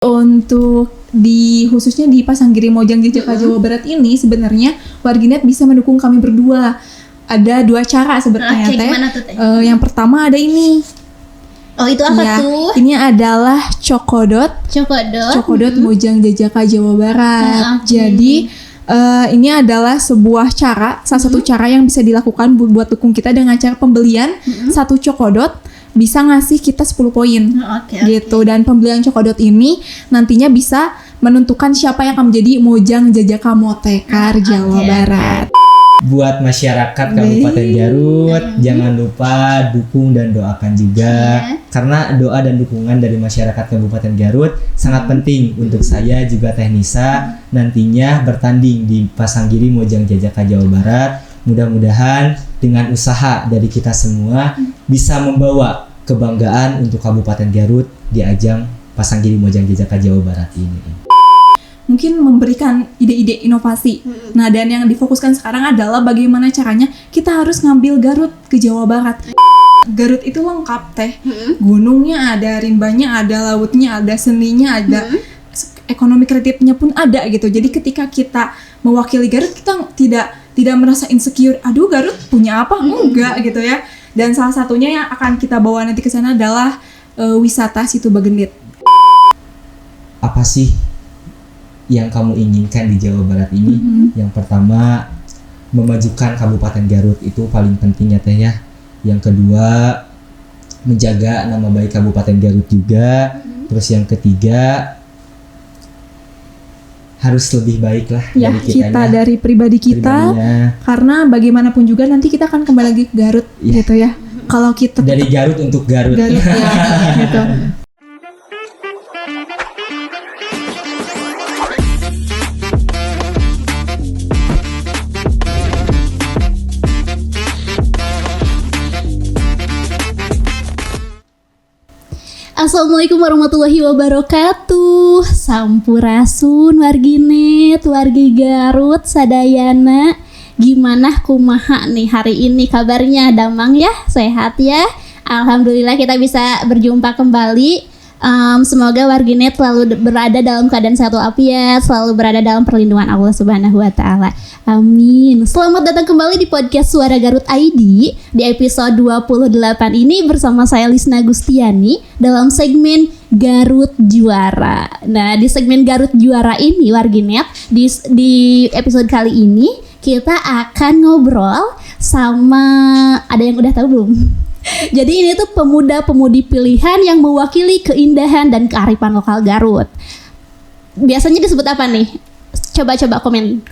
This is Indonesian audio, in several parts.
Untuk khususnya di Pasanggiri Mojang Jajaka Jawa Barat ini sebenarnya warganet bisa mendukung kami berdua. Ada 2 cara sebenarnya Oke, Teh. gimana tuh, Teh? Yang pertama ada ini. Oh, itu apa Ya, tuh? ini adalah Cokodot Cokodot. Mojang Jajaka Jawa Barat. Oke. Jadi ini adalah sebuah cara, salah satu cara yang bisa dilakukan buat dukung kita dengan cara pembelian satu Cokodot bisa ngasih kita 10 poin. Oke. Gitu. Dan pembelian Cokodot ini nantinya bisa menentukan siapa yang akan menjadi Mojang Jajaka Motekar Jawa Oke. Barat. Buat masyarakat Kabupaten Garut, jangan lupa dukung dan doakan juga. Karena doa dan dukungan dari masyarakat Kabupaten Garut sangat penting untuk saya juga Teh Nisa nantinya bertanding di Pasanggiri Mojang Jajaka Jawa Barat. Mudah-mudahan dengan usaha dari kita semua bisa membawa kebanggaan untuk Kabupaten Garut di ajang Pasanggiri Mojang Jajaka Jawa Barat ini. Mungkin memberikan ide-ide inovasi. Nah, dan yang difokuskan sekarang adalah bagaimana caranya kita harus ngambil Garut ke Jawa Barat. Garut itu lengkap Teh. Gunungnya ada, rimbanya ada, lautnya ada, seninya ada, ekonomi kreatifnya pun ada gitu. Jadi ketika kita mewakili Garut, kita tidak merasa insecure. Aduh, Garut punya apa? Enggak gitu ya. Dan salah satunya yang akan kita bawa nanti ke sana adalah wisata Situ Bagendit. Apa sih yang kamu inginkan di Jawa Barat ini? Yang pertama, memajukan Kabupaten Garut itu paling penting ya Teh ya. Yang kedua, menjaga nama baik Kabupaten Garut juga. Terus yang ketiga, harus lebih baik lah Ya, dari kita dari pribadi kita. pribadinya. Karena bagaimanapun juga nanti kita akan kembali lagi ke Garut gitu ya. Kalau kita Dari Garut untuk Garut. Garut ya gitu. Assalamualaikum warahmatullahi wabarakatuh. Sampurasun warginet, wargi Garut, sadayana. Gimana kumaha nih hari ini kabarnya? Damang ya? Sehat ya? Alhamdulillah kita bisa berjumpa kembali. Semoga warginet selalu berada dalam keadaan sehat walafiat, selalu berada dalam perlindungan Allah Subhanahu wa taala. Amin. Selamat datang kembali di podcast Suara Garut ID di episode 28 ini bersama saya Lisna Gustiani dalam segmen Garut Juara. Nah, di segmen Garut Juara ini warginet di episode kali ini kita akan ngobrol sama, ada yang udah tahu belum? Jadi ini tuh pemuda-pemudi pilihan yang mewakili keindahan dan kearifan lokal Garut. Biasanya disebut apa nih? Coba komen.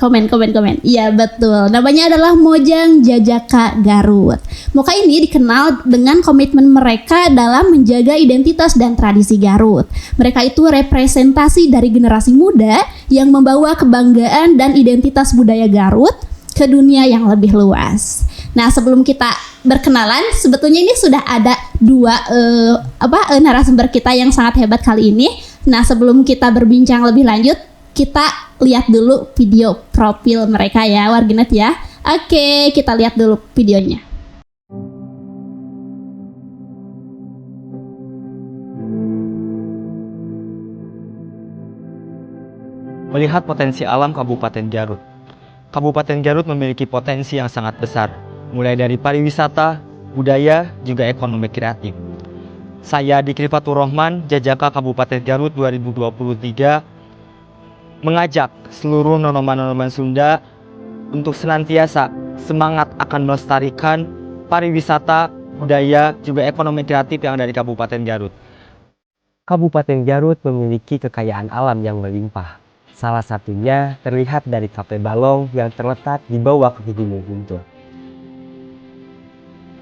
Iya betul. Namanya adalah Mojang Jajaka Garut. Moka ini dikenal dengan komitmen mereka dalam menjaga identitas dan tradisi Garut. Mereka itu representasi dari generasi muda yang membawa kebanggaan dan identitas budaya Garut ke dunia yang lebih luas. Nah, sebelum kita berkenalan, sebetulnya ini sudah ada 2 narasumber kita yang sangat hebat kali ini. Nah, sebelum kita berbincang lebih lanjut, kita lihat dulu video profil mereka ya, warganet ya. Oke, kita lihat dulu videonya. Melihat potensi alam Kabupaten Garut. Kabupaten Garut memiliki potensi yang sangat besar, mulai dari pariwisata, budaya, juga ekonomi kreatif. Saya Dikri Fatur Rahman, Jajaka Kabupaten Garut 2023, mengajak seluruh nonoman-nonoman Sunda untuk senantiasa semangat akan melestarikan pariwisata, budaya, juga ekonomi kreatif yang ada di Kabupaten Garut. Kabupaten Garut memiliki kekayaan alam yang melimpah. Salah satunya terlihat dari Kape Balong yang terletak di bawah kaki Gunung Guntur.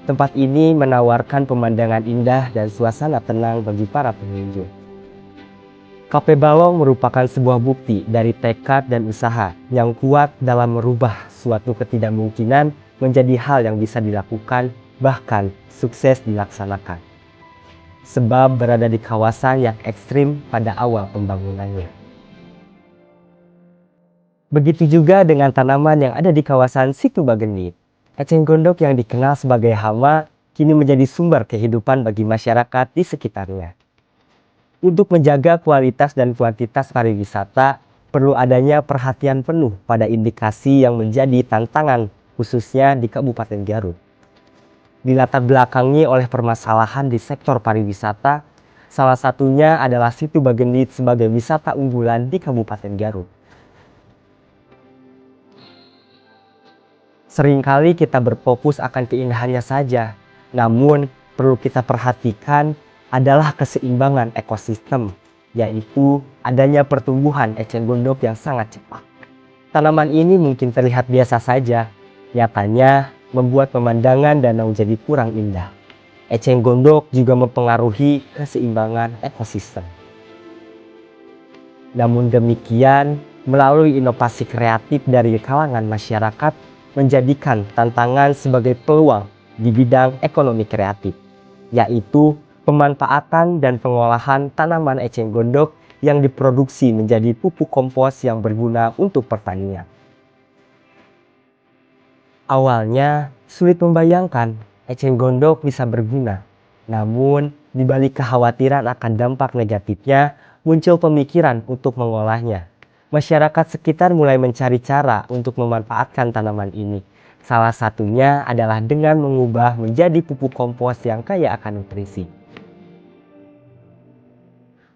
Tempat ini menawarkan pemandangan indah dan suasana tenang bagi para pengunjung. Kape Balong merupakan sebuah bukti dari tekad dan usaha yang kuat dalam merubah suatu ketidakmungkinan menjadi hal yang bisa dilakukan, bahkan sukses dilaksanakan. Sebab berada di kawasan yang ekstrim pada awal pembangunannya. Begitu juga dengan tanaman yang ada di kawasan Situ Bagendit. Eceng gondok yang dikenal sebagai hama kini menjadi sumber kehidupan bagi masyarakat di sekitarnya. Untuk menjaga kualitas dan kuantitas pariwisata, perlu adanya perhatian penuh pada indikasi yang menjadi tantangan khususnya di Kabupaten Garut. Dilatar belakangi oleh permasalahan di sektor pariwisata, salah satunya adalah Situ Bagendit sebagai wisata unggulan di Kabupaten Garut. Seringkali kita berfokus akan keindahannya saja, namun perlu kita perhatikan adalah keseimbangan ekosistem, yaitu adanya pertumbuhan eceng gondok yang sangat cepat. Tanaman ini mungkin terlihat biasa saja, nyatanya membuat pemandangan danau jadi kurang indah. Eceng gondok juga mempengaruhi keseimbangan ekosistem. Namun demikian, melalui inovasi kreatif dari kalangan masyarakat, menjadikan tantangan sebagai peluang di bidang ekonomi kreatif, yaitu pemanfaatan dan pengolahan tanaman eceng gondok yang diproduksi menjadi pupuk kompos yang berguna untuk pertanian. Awalnya sulit membayangkan eceng gondok bisa berguna, namun di balik kekhawatiran akan dampak negatifnya, muncul pemikiran untuk mengolahnya. Masyarakat sekitar mulai mencari cara untuk memanfaatkan tanaman ini. Salah satunya adalah dengan mengubah menjadi pupuk kompos yang kaya akan nutrisi.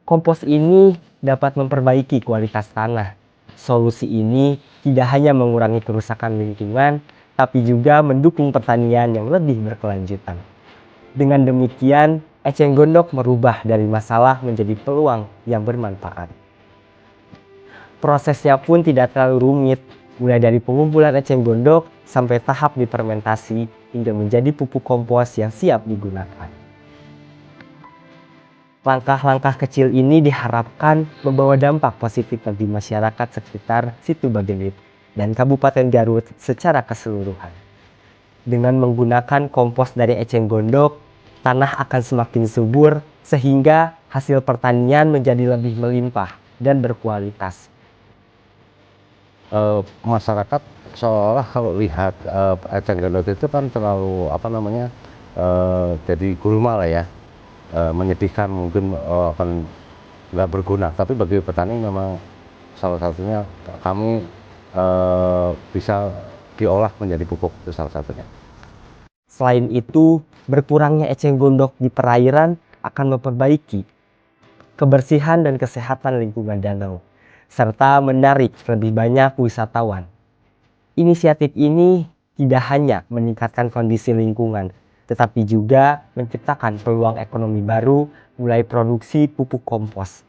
Kompos ini dapat memperbaiki kualitas tanah. Solusi ini tidak hanya mengurangi kerusakan lingkungan, tapi juga mendukung pertanian yang lebih berkelanjutan. Dengan demikian, eceng gondok merubah dari masalah menjadi peluang yang bermanfaat. Prosesnya pun tidak terlalu rumit, mulai dari pengumpulan eceng gondok sampai tahap difermentasi hingga menjadi pupuk kompos yang siap digunakan. Langkah-langkah kecil ini diharapkan membawa dampak positif bagi masyarakat sekitar Situ Bagendit dan Kabupaten Garut secara keseluruhan. Dengan menggunakan kompos dari eceng gondok, tanah akan semakin subur sehingga hasil pertanian menjadi lebih melimpah dan berkualitas. Masyarakat seolah kalau lihat eceng gondok itu kan terlalu jadi gulma lah ya. Menyedihkan, mungkin akan nggak berguna, tapi bagi petani memang salah satunya kami bisa diolah menjadi pupuk, itu salah satunya. Selain itu, berkurangnya eceng gondok di perairan akan memperbaiki kebersihan dan kesehatan lingkungan danau, serta menarik lebih banyak wisatawan. Inisiatif ini tidak hanya meningkatkan kondisi lingkungan, tetapi juga menciptakan peluang ekonomi baru mulai produksi pupuk kompos,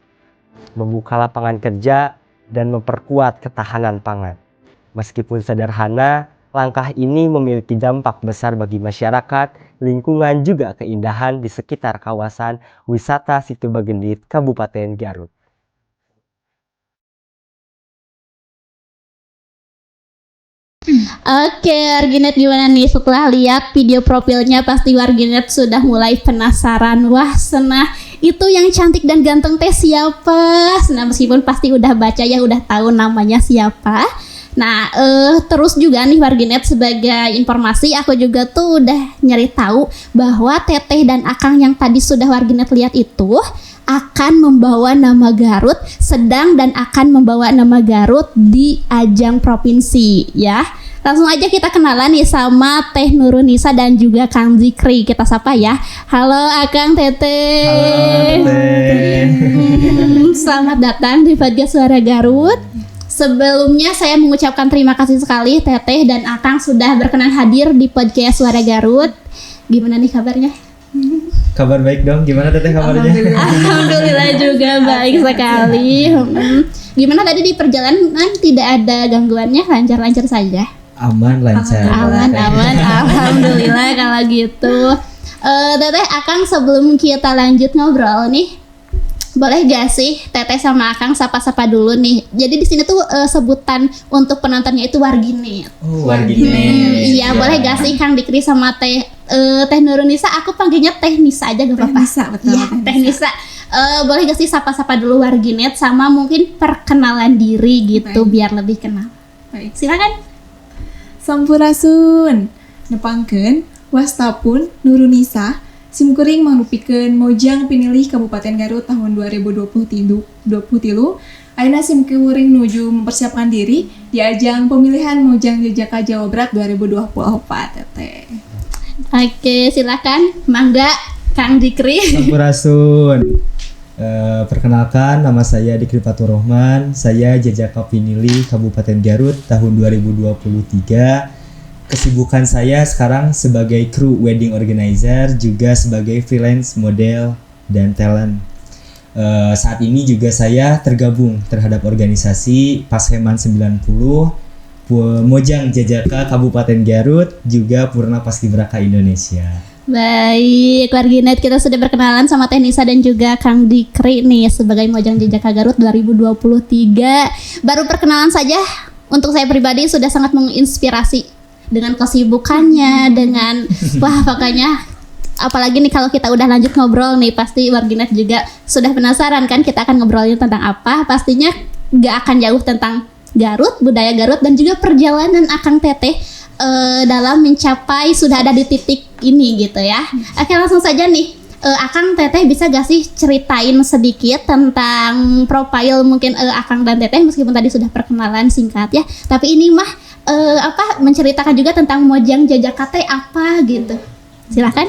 membuka lapangan kerja, dan memperkuat ketahanan pangan. Meskipun sederhana, langkah ini memiliki dampak besar bagi masyarakat, lingkungan juga keindahan di sekitar kawasan wisata Situ Bagendit, Kabupaten Garut. Oke, Warginet gimana nih setelah lihat video profilnya? Pasti Warginet sudah mulai penasaran. Wah, senah itu yang cantik dan ganteng teh siapa? Nah, meskipun pasti udah baca ya, udah tahu namanya siapa. Nah, terus juga nih Warginet, sebagai informasi aku juga tuh udah nyari tahu bahwa Teteh dan Akang yang tadi sudah Warginet lihat itu akan membawa nama Garut, sedang dan akan membawa nama Garut di ajang provinsi ya. Langsung aja kita kenalan nih sama Teh Nurunisa dan juga Kang Zikri. Kita sapa ya. Halo Akang, Teteh. Halo Teteh. Selamat datang di podcast Suara Garut. Sebelumnya saya mengucapkan terima kasih sekali Teteh dan Akang sudah berkenan hadir di podcast Suara Garut. Gimana nih kabarnya? Kabar baik dong, gimana Teteh kabarnya? Alhamdulillah juga baik sekali. Gimana tadi di perjalanan, tidak ada gangguannya, lancar-lancar saja? Aman, lancar. Aman. Alhamdulillah kalau gitu. Teteh, Akang, sebelum kita lanjut ngobrol nih, boleh gak sih Teteh sama Akang sapa-sapa dulu nih? Jadi di sini tuh sebutan untuk penontonnya itu Warginet. Oh, Warginet. Iya, boleh gak sih Kang Dikri sama Teh Nurunisa? Aku panggilnya Teh Nisa aja gak apa-apa. Nisa, betul. Iya, Teh Nisa. Boleh gak sih sapa-sapa dulu Warginet sama mungkin perkenalan diri gitu. Baik. Biar lebih kenal. Baik. Silakan. Sampurasun. Nepangkeun wastapun Nurunisa simkuring mangrupikeun Mojang pinilih Kabupaten Garut tahun 2023. Ayeuna simkuring nuju mempersiapkan diri di ajang pemilihan Mojang Jajaka Jawa Barat 2024 teteh. Oke, silakan. Mangga Kang Dikri. Sampurasun. Perkenalkan, nama saya Dikri Fatur Rahman. Saya Jajaka Pinilih Kabupaten Garut tahun 2023. Kesibukan saya sekarang sebagai kru wedding organizer, juga sebagai freelance model dan talent. Saat ini juga saya tergabung terhadap organisasi Pasheman 90, Mojang Jajaka Kabupaten Garut, juga Purna Paskibraka Indonesia. Baik, Warginet, kita sudah berkenalan sama Teh Nisa dan juga Kang Dikri nih sebagai Mojang Jajaka Garut 2023. Baru perkenalan saja, untuk saya pribadi sudah sangat menginspirasi dengan kesibukannya, dengan wah pokoknya apalagi nih kalau kita udah lanjut ngobrol nih pasti Warginet juga sudah penasaran kan kita akan ngobrolin tentang apa. Pastinya gak akan jauh tentang Garut, budaya Garut, dan juga perjalanan Akang Teteh dalam mencapai sudah ada di titik ini gitu ya. Oke, langsung saja nih, Akang Teteh bisa gak sih ceritain sedikit tentang profil mungkin Akang dan Teteh, meskipun tadi sudah perkenalan singkat ya, tapi ini mah menceritakan juga tentang Mojang Jajaka teh apa gitu. Silakan.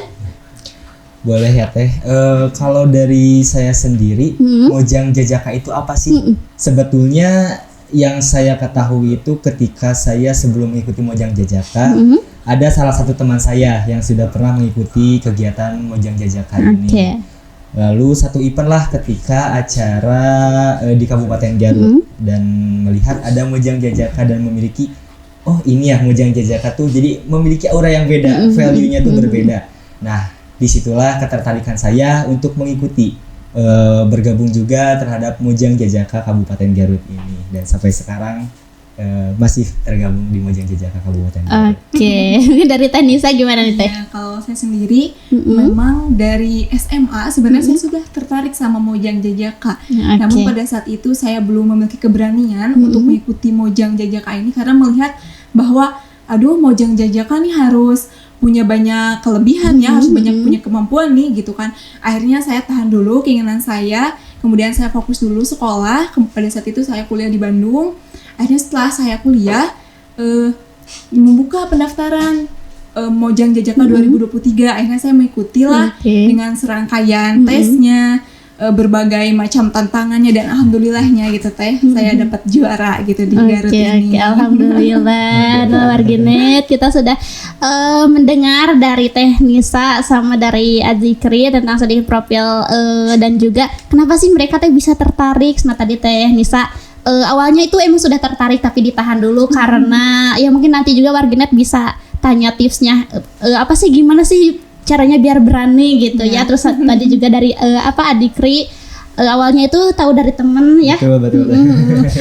Boleh ya Teh. Kalau dari saya sendiri, Mojang Jajaka itu apa sih? Sebetulnya yang saya ketahui itu ketika saya sebelum mengikuti Mojang Jajaka, ada salah satu teman saya yang sudah pernah mengikuti kegiatan Mojang Jajaka ini. Lalu satu event lah ketika acara di Kabupaten Garut, dan melihat ada Mojang Jajaka dan memiliki, oh ini ya Mojang Jajaka tuh, jadi memiliki aura yang beda, value-nya tuh berbeda. Nah, disitulah ketertarikan saya untuk mengikuti, bergabung juga terhadap Mojang Jajaka Kabupaten Garut ini, dan sampai sekarang masih tergabung di Mojang Jajaka Kabupaten Garut. Oke, dari Teh Nisa gimana nih Teh? Ya, kalau saya sendiri memang dari SMA sebenarnya saya sudah tertarik sama Mojang Jajaka. Namun pada saat itu saya belum memiliki keberanian untuk mengikuti Mojang Jajaka ini karena melihat bahwa aduh Mojang Jajaka nih harus punya banyak kelebihan ya, harus banyak punya kemampuan nih gitu kan. Akhirnya saya tahan dulu keinginan saya, kemudian saya fokus dulu sekolah. Pada saat itu saya kuliah di Bandung. Akhirnya setelah saya kuliah membuka pendaftaran Mojang Jajaka 2023. Akhirnya saya mengikuti lah dengan serangkaian tesnya, berbagai macam tantangannya, dan alhamdulillahnya gitu Teh, saya dapat juara gitu di Garut ini. Alhamdulillah. Warginet, kita sudah mendengar dari Teh Nisa sama dari Adzikri tentang sedikit profil dan juga kenapa sih mereka Teh bisa tertarik. Nah tadi Teh Nisa awalnya itu emang sudah tertarik tapi ditahan dulu karena ya mungkin nanti juga Warginet bisa tanya tipsnya apa sih, gimana sih caranya biar berani gitu ya. Terus tadi juga dari Adikri awalnya itu tahu dari temen ya. Betul.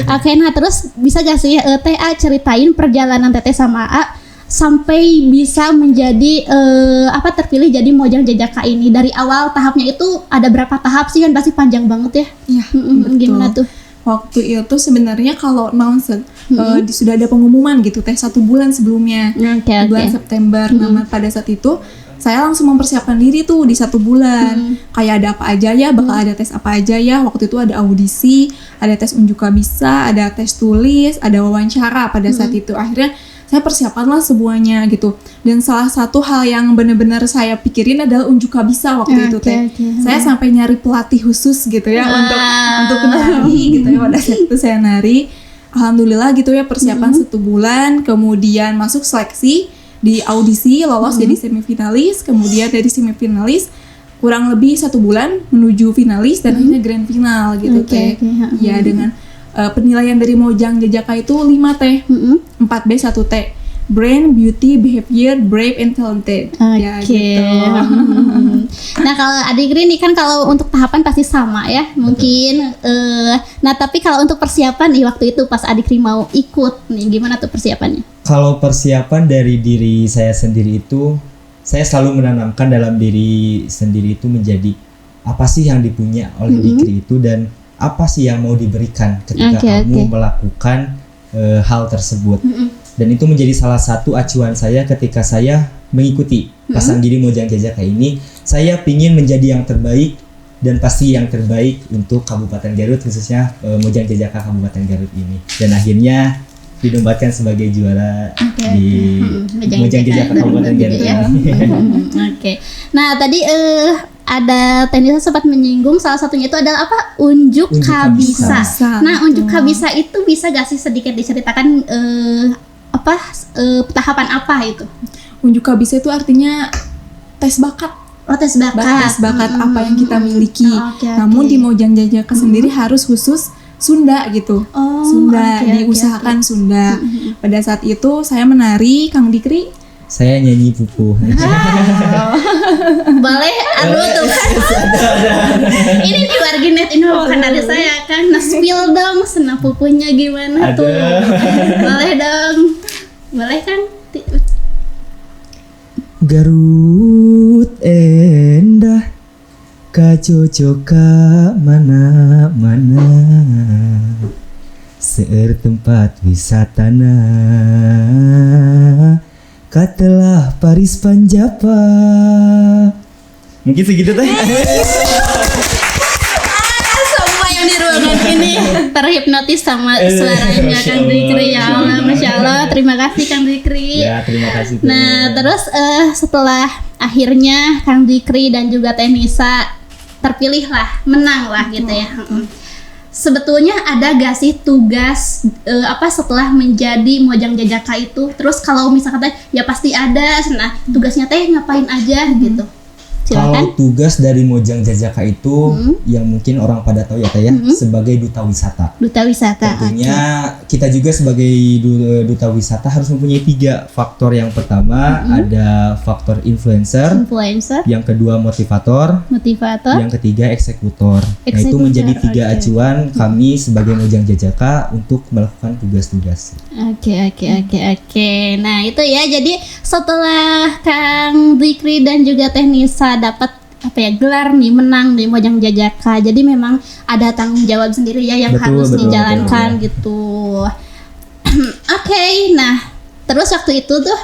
Oke, nah terus bisa gak sih Teh ceritain perjalanan Teteh sama A sampai bisa menjadi terpilih jadi Mojang Jajaka ini. Dari awal tahapnya itu ada berapa tahap sih, kan pasti panjang banget ya. Iya, gimana tuh? Waktu itu sebenarnya kalau announcement sudah ada pengumuman gitu Teh 1 bulan sebelumnya, bulan September. Nah pada saat itu saya langsung mempersiapkan diri tuh di 1 bulan. Kayak ada apa aja ya, bakal ada tes apa aja ya. Waktu itu ada audisi, ada tes unjuk bisa, ada tes tulis, ada wawancara pada saat itu. Akhirnya saya persiapanlah semuanya gitu. Dan salah satu hal yang benar-benar saya pikirin adalah unjuk bisa waktu itu Teh. Saya sampai nyari pelatih khusus gitu ya untuk nari gitu ya. Pada saat itu saya nari. Alhamdulillah gitu ya, persiapan 1 bulan, kemudian masuk seleksi, di audisi lolos jadi semifinalis, kemudian dari semifinalis kurang lebih 1 bulan menuju finalis dan akhirnya grand final gitu Teh. Ya dengan penilaian dari Mojang Jajaka itu 5 Teh, 4B 1 T, brain, beauty, behavior, brave, and talented. Ya gitu. Nah kalau Adikri ini kan kalau untuk tahapan pasti sama ya mungkin. Nah tapi kalau untuk persiapan nih waktu itu pas Adikri mau ikut nih, gimana tuh persiapannya? Kalau persiapan dari diri saya sendiri itu, saya selalu menanamkan dalam diri sendiri itu menjadi apa sih yang dipunya oleh Dikri itu, dan apa sih yang mau diberikan ketika kamu melakukan hal tersebut. Dan itu menjadi salah satu acuan saya ketika saya mengikuti Pasanggiri Mojang Jajaka ini. Saya ingin menjadi yang terbaik dan pasti yang terbaik untuk Kabupaten Garut, khususnya Mojang Jajaka Kabupaten Garut ini. Dan akhirnya dinobatkan sebagai juara di Mojang Jajaka Kabupaten Garut ini. Oke. Nah, tadi ada Tenisa sempat menyinggung salah satunya itu adalah apa? Unjuk Kabisa. Nah, unjuk Kabisa itu bisa gak sih sedikit diceritakan tahapan apa itu? Unjuk Kabisa itu artinya tes bakat. Oh, tes bakat. Tes bakat apa yang kita miliki. Namun di Mojang Jajaka sendiri harus khusus Sunda gitu. Sunda, diusahakan Sunda. Pada saat itu saya menari, Kang Dikri. Saya nyanyi pupu. Boleh, aduh tuh kan. Ini di Warginet ini bukan dari saya kan. Nah, spill dong senap pupunya gimana tuh. Boleh dong. Boleh kan? Garut endah kacocoka mana-mana seueur tempat wisatana katelah Paris Panjapa. Mungkin segitu teh. Semua yang di ruangan ini terhipnotis sama suaranya Kang Dikri. Ya Allah, Masya Allah. Terima kasih Kang Dikri. Ya, terima kasih. Nah, terus setelah akhirnya Kang Dikri dan juga Tenisa terpilih lah, menang lah gitu ya. Sebetulnya ada gak sih tugas setelah menjadi Mojang Jajaka itu? Terus kalau misalkan ya pasti ada. Nah, tugasnya teh ngapain aja gitu? Silakan. Kalau tugas dari Mojang Jajaka itu yang mungkin orang pada tahu ya Teh ya, sebagai duta wisata. Duta wisata. Tentunya kita juga sebagai duta wisata harus mempunyai 3 faktor. Yang pertama ada faktor influencer, yang kedua motivator, yang ketiga eksekutor. Nah, itu menjadi 3 acuan kami sebagai Mojang Jajaka untuk melakukan tugas-tugas. Oke. Nah, itu ya. Jadi setelah Kang Dikri dan juga Tenisa dapat gelar nih, menang di Mojang Jajaka. Jadi memang ada tanggung jawab sendiri ya yang harus dijalankan gitu. Oke, nah terus waktu itu tuh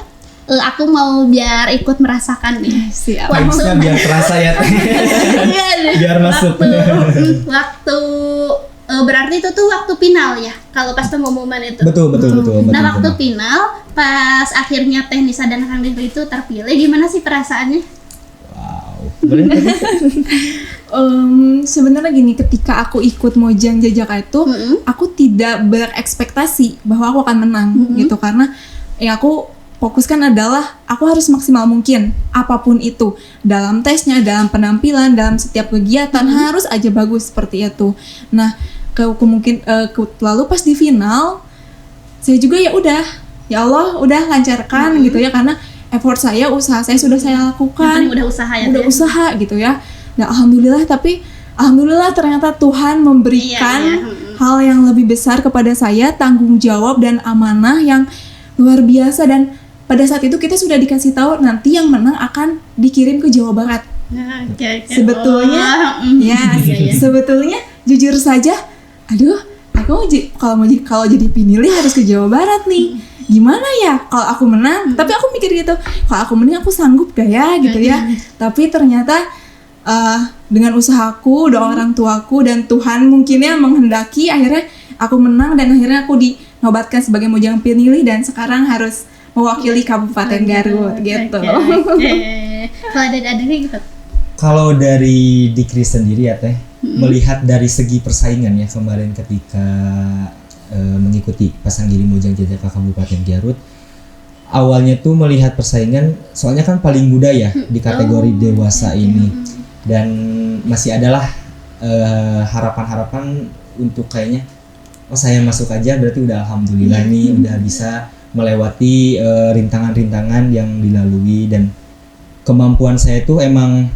aku mau biar ikut merasakan nih. Siap. Vibes-nya biar terasa ya Teh. Biar masuk. Waktu berarti itu tuh waktu final ya, kalau pas pengumuman itu. Betul. Nah, waktu final pas akhirnya Tenisa dan Kang Dikri itu terpilih, gimana sih perasaannya? Sebenarnya gini, ketika aku ikut Mojang Jajaka itu, aku tidak berekspektasi bahwa aku akan menang gitu, karena yang aku fokuskan adalah aku harus maksimal mungkin apapun itu, dalam tesnya, dalam penampilan, dalam setiap kegiatan harus aja bagus seperti itu. Nah, lalu pas di final saya juga ya Allah udah lancarkan gitu ya, karena effort saya, usaha saya sudah saya lakukan. Udah usaha ya. Udah usaha gitu ya. Nah, alhamdulillah ternyata Tuhan memberikan hal yang lebih besar kepada saya, tanggung jawab dan amanah yang luar biasa. Dan pada saat itu kita sudah dikasih tahu nanti yang menang akan dikirim ke Jawa Barat. Sebetulnya sebetulnya jujur saja, aku kalau jadi pinilih harus ke Jawa Barat nih. Gimana ya kalau aku menang? Tapi aku mikir gitu, kalau aku menang aku sanggup gak ya gitu ya. Tapi ternyata dengan usahaku, doa orang tuaku dan Tuhan mungkinnya menghendaki, akhirnya aku menang dan akhirnya aku dinobatkan sebagai Mojang pinilih dan sekarang harus mewakili Kabupaten Garut gitu. Kalau ada gitu. Kalau dari Dikri sendiri ya Teh, melihat dari segi persaingan ya kemarin ketika mengikuti Pasanggiri Mojang Jajaka Kabupaten Garut, awalnya tuh melihat persaingan, soalnya kan paling muda ya di kategori dewasa ini, dan masih adalah harapan-harapan untuk kayaknya saya masuk aja berarti udah alhamdulillah nih, udah bisa melewati rintangan-rintangan yang dilalui, dan kemampuan saya tuh emang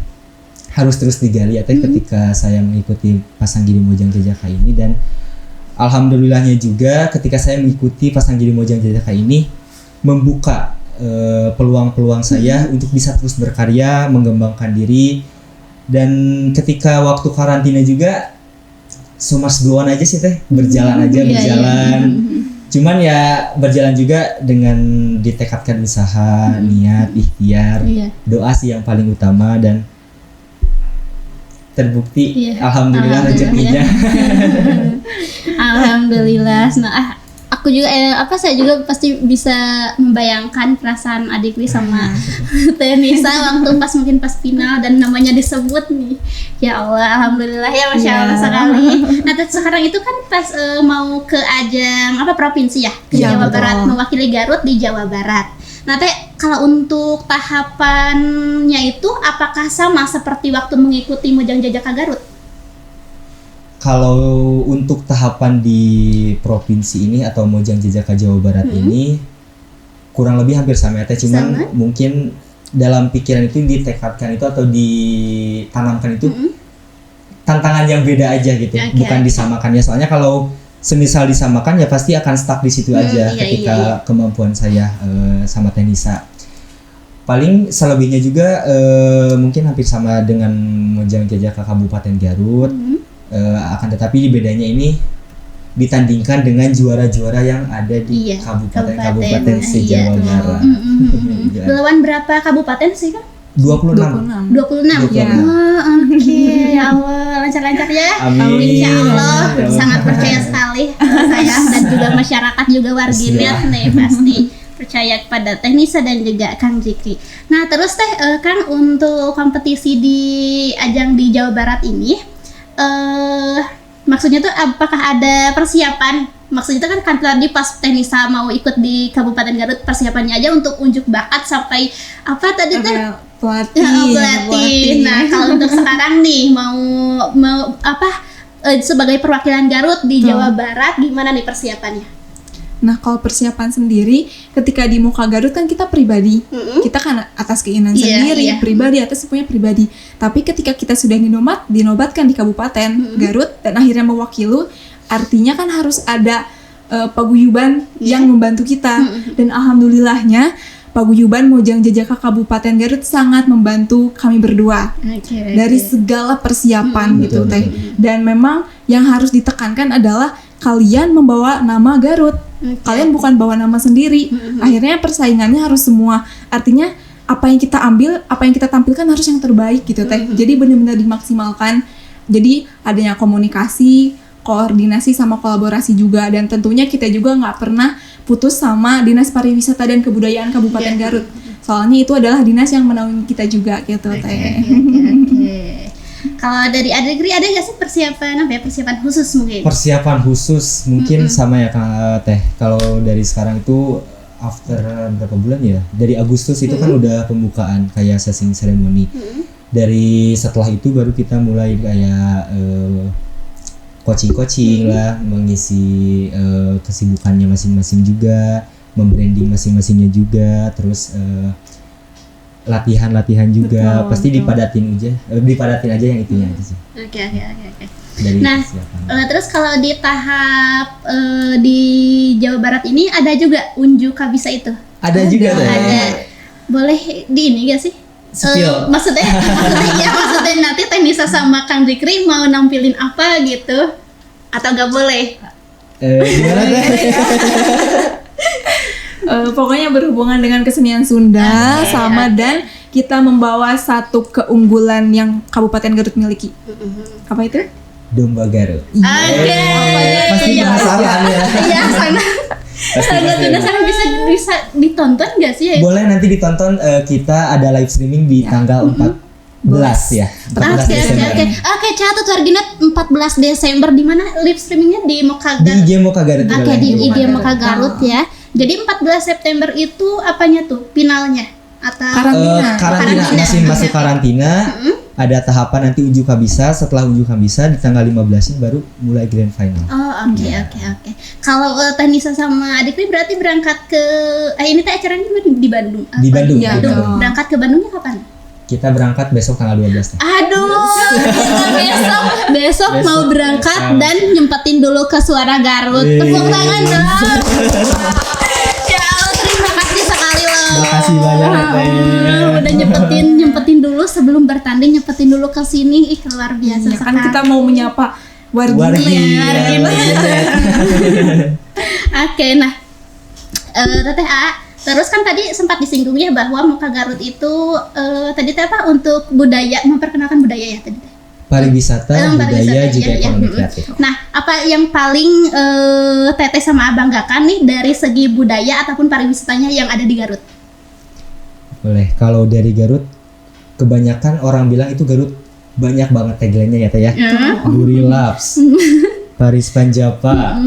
harus terus digali ya Teh ketika saya mengikuti Pasanggiri Mojang Jajaka ini. Dan alhamdulillahnya juga ketika saya mengikuti Pasanggiri Mojang Jajaka ini membuka peluang-peluang saya untuk bisa terus berkarya, mengembangkan diri. Dan ketika waktu karantina juga so much go on aja sih Teh, berjalan. Cuman ya berjalan juga dengan ditekadkan usaha, niat, ikhtiar, Iya. doa sih yang paling utama dan terbukti Iya. alhamdulillah rezekinya. Alhamdulillah. Nah, aku juga saya juga pasti bisa membayangkan perasaan adik Ri sama Teh Nisa waktu mungkin pas final dan namanya disebut nih. Ya Allah, alhamdulillah ya, Masya Allah sekali. Nah, terus sekarang itu kan pas mau ke ajang provinsi ya, ke Iya, Jawa betul. Barat, mewakili Garut di Jawa Barat. Nah, Teh, kalau untuk tahapannya itu apakah sama seperti waktu mengikuti Mojang Jajaka Garut? Kalau untuk tahapan di provinsi ini atau Mojang Jajaka Jawa Barat ini kurang lebih hampir sama ya, Teh. Cuman Sama. mungkin dalam pikiran itu ditekadkan itu atau ditanamkan itu tantangan yang beda aja gitu, Oke, bukan disamakannya. Soalnya kalau semisal disamakan ya pasti akan stuck di situ aja iya, ketika kemampuan saya sama Teh Nisa. Paling selebihnya juga mungkin hampir sama dengan Mojang Jajaka Kabupaten Garut. Akan tetapi bedanya ini ditandingkan dengan juara-juara yang ada di Iya, kabupaten iya. se-Jawa Barat. Iya. Lawan berapa kabupaten sih kan? 26. 26. Iya. Oh, oke. Ya Allah, lancar-lancar ya. Amin. Insya Allah, Ya Allah. sangat percaya sekali saya dan juga masyarakat juga warginet nih pasti percaya kepada Teh Nisa dan juga Kang Zikri. Nah, terus Teh Kang, untuk kompetisi di ajang di Jawa Barat ini maksudnya tuh apakah ada persiapan? Maksudnya itu kan tadi pas Teh Nisa mau ikut di Kabupaten Garut, persiapannya aja untuk unjuk bakat sampai apa tadi Teh? Pelatih. Nah, kalau untuk sekarang nih mau sebagai perwakilan Garut di Jawa Barat, gimana nih persiapannya? Nah, kalau persiapan sendiri, ketika di Muka Garut kan kita pribadi, kita kan atas keinginan Iya, sendiri, iya. pribadi atas semuanya pribadi. Tapi ketika kita sudah dinobatkan di Kabupaten Garut dan akhirnya mewakili, artinya kan harus ada paguyuban yang membantu kita. Dan alhamdulillahnya paguyuban Mojang Jajaka Kabupaten Garut sangat membantu kami berdua dari segala persiapan gitu Teh. Dan memang yang harus ditekankan adalah kalian membawa nama Garut. Kalian bukan bawa nama sendiri. Akhirnya persaingannya harus semua. Artinya apa yang kita ambil, apa yang kita tampilkan harus yang terbaik gitu Teh. Jadi benar-benar dimaksimalkan. Jadi adanya komunikasi, koordinasi sama kolaborasi juga, dan tentunya kita juga nggak pernah putus sama Dinas Pariwisata dan Kebudayaan Kabupaten Garut. Soalnya itu adalah dinas yang menaungi kita juga gitu Teh. Oke. Kalau dari Adegri ada nggak sih persiapan persiapan khusus mungkin? Persiapan khusus mungkin sama ya Kang Teh. Kalau dari sekarang itu after berapa bulan ya? Dari Agustus itu kan udah pembukaan kayak sesing ceremony. Dari setelah itu baru kita mulai kayak coaching lah, mengisi kesibukannya masing-masing juga, membranding masing-masingnya juga, terus latihan juga. Betul, pasti betul. dipadatin aja yang itunya aja sih Oke. dari Nah, persiapan. terus kalau di tahap di Jawa Barat ini ada juga unjuk kabisa itu? Ada juga Teh. Ada. Boleh di ini gak sih? Spill. Maksudnya nanti Teh Nisa sama Kang Zikri mau nampilin apa gitu? Atau gak boleh? Gimana Teh? Pokoknya berhubungan dengan kesenian Sunda dan kita membawa satu keunggulan yang Kabupaten Garut miliki. Apa itu? Domba Garut. Oke. Pasti penasaran ya. Iya, sangat penasaran. Bisa ditonton gak sih? Boleh nanti ditonton, kita ada live streaming di tanggal 14 ya. 14 Desember. Oke, catat warginet 14 Desember di mana live streamingnya di Moka Di Garut. IG Moka Garut. Oke, di IG Moka Garut ya. Jadi 14 September itu apanya tuh? Finalnya atau Karantina. Karantina masih masuk karantina. Ada tahapan nanti ujuk kabisa. Setelah ujuk kabisa di tanggal 15 baru mulai grand final. Oh, oke. Kalau Teh Nisa sama Adikri berarti berangkat ke ini teh acaranya di Bandung. Di Bandung. Iya, di Bandung. Berangkat ke Bandungnya kapan? Kita berangkat besok tanggal 12. Aduh, kita besok mau berangkat dan nyempetin dulu ke Suara Garut. Tepuk tangan dong. Ya Allah, terima kasih sekali loh. Makasih banyak Teh. Udah nyempetin dulu sebelum bertanding, nyempetin dulu ke sini. Ih, luar biasa Ya, kan sekali. kita mau menyapa warginet. Oke, Oke, nah Teteh A, terus kan tadi sempat disinggung ya bahwa Muka Garut itu tadi teh apa untuk budaya, memperkenalkan budaya ya tadi teh. Pariwisata, budaya, juga ekonomi kreatif. Nah, apa yang paling Teteh sama Abang banggakan nih dari segi budaya ataupun pariwisatanya yang ada di Garut? Boleh. Kalau dari Garut, kebanyakan orang bilang itu Garut banyak banget tagline-nya ya Teh ya. Gurilaps, Paris Panjapa.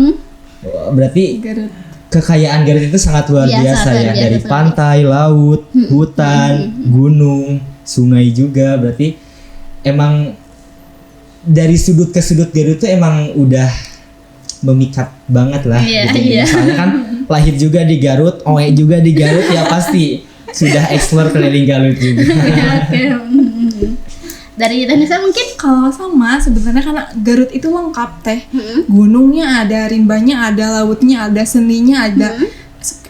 Berarti Garut. kekayaan Garut itu sangat luar biasa ya. Dari pantai, laut, hutan, gunung, sungai juga. Berarti emang dari sudut ke sudut Garut tuh emang udah memikat banget lah. Gitu. Misalnya kan lahir juga di Garut, oe juga di Garut ya pasti sudah explore keliling Garut juga. Oke. Dari Tanisa mungkin? Kalau sama sebenarnya karena Garut itu lengkap Teh. Gunungnya ada, rimbanya ada, lautnya ada, seninya ada,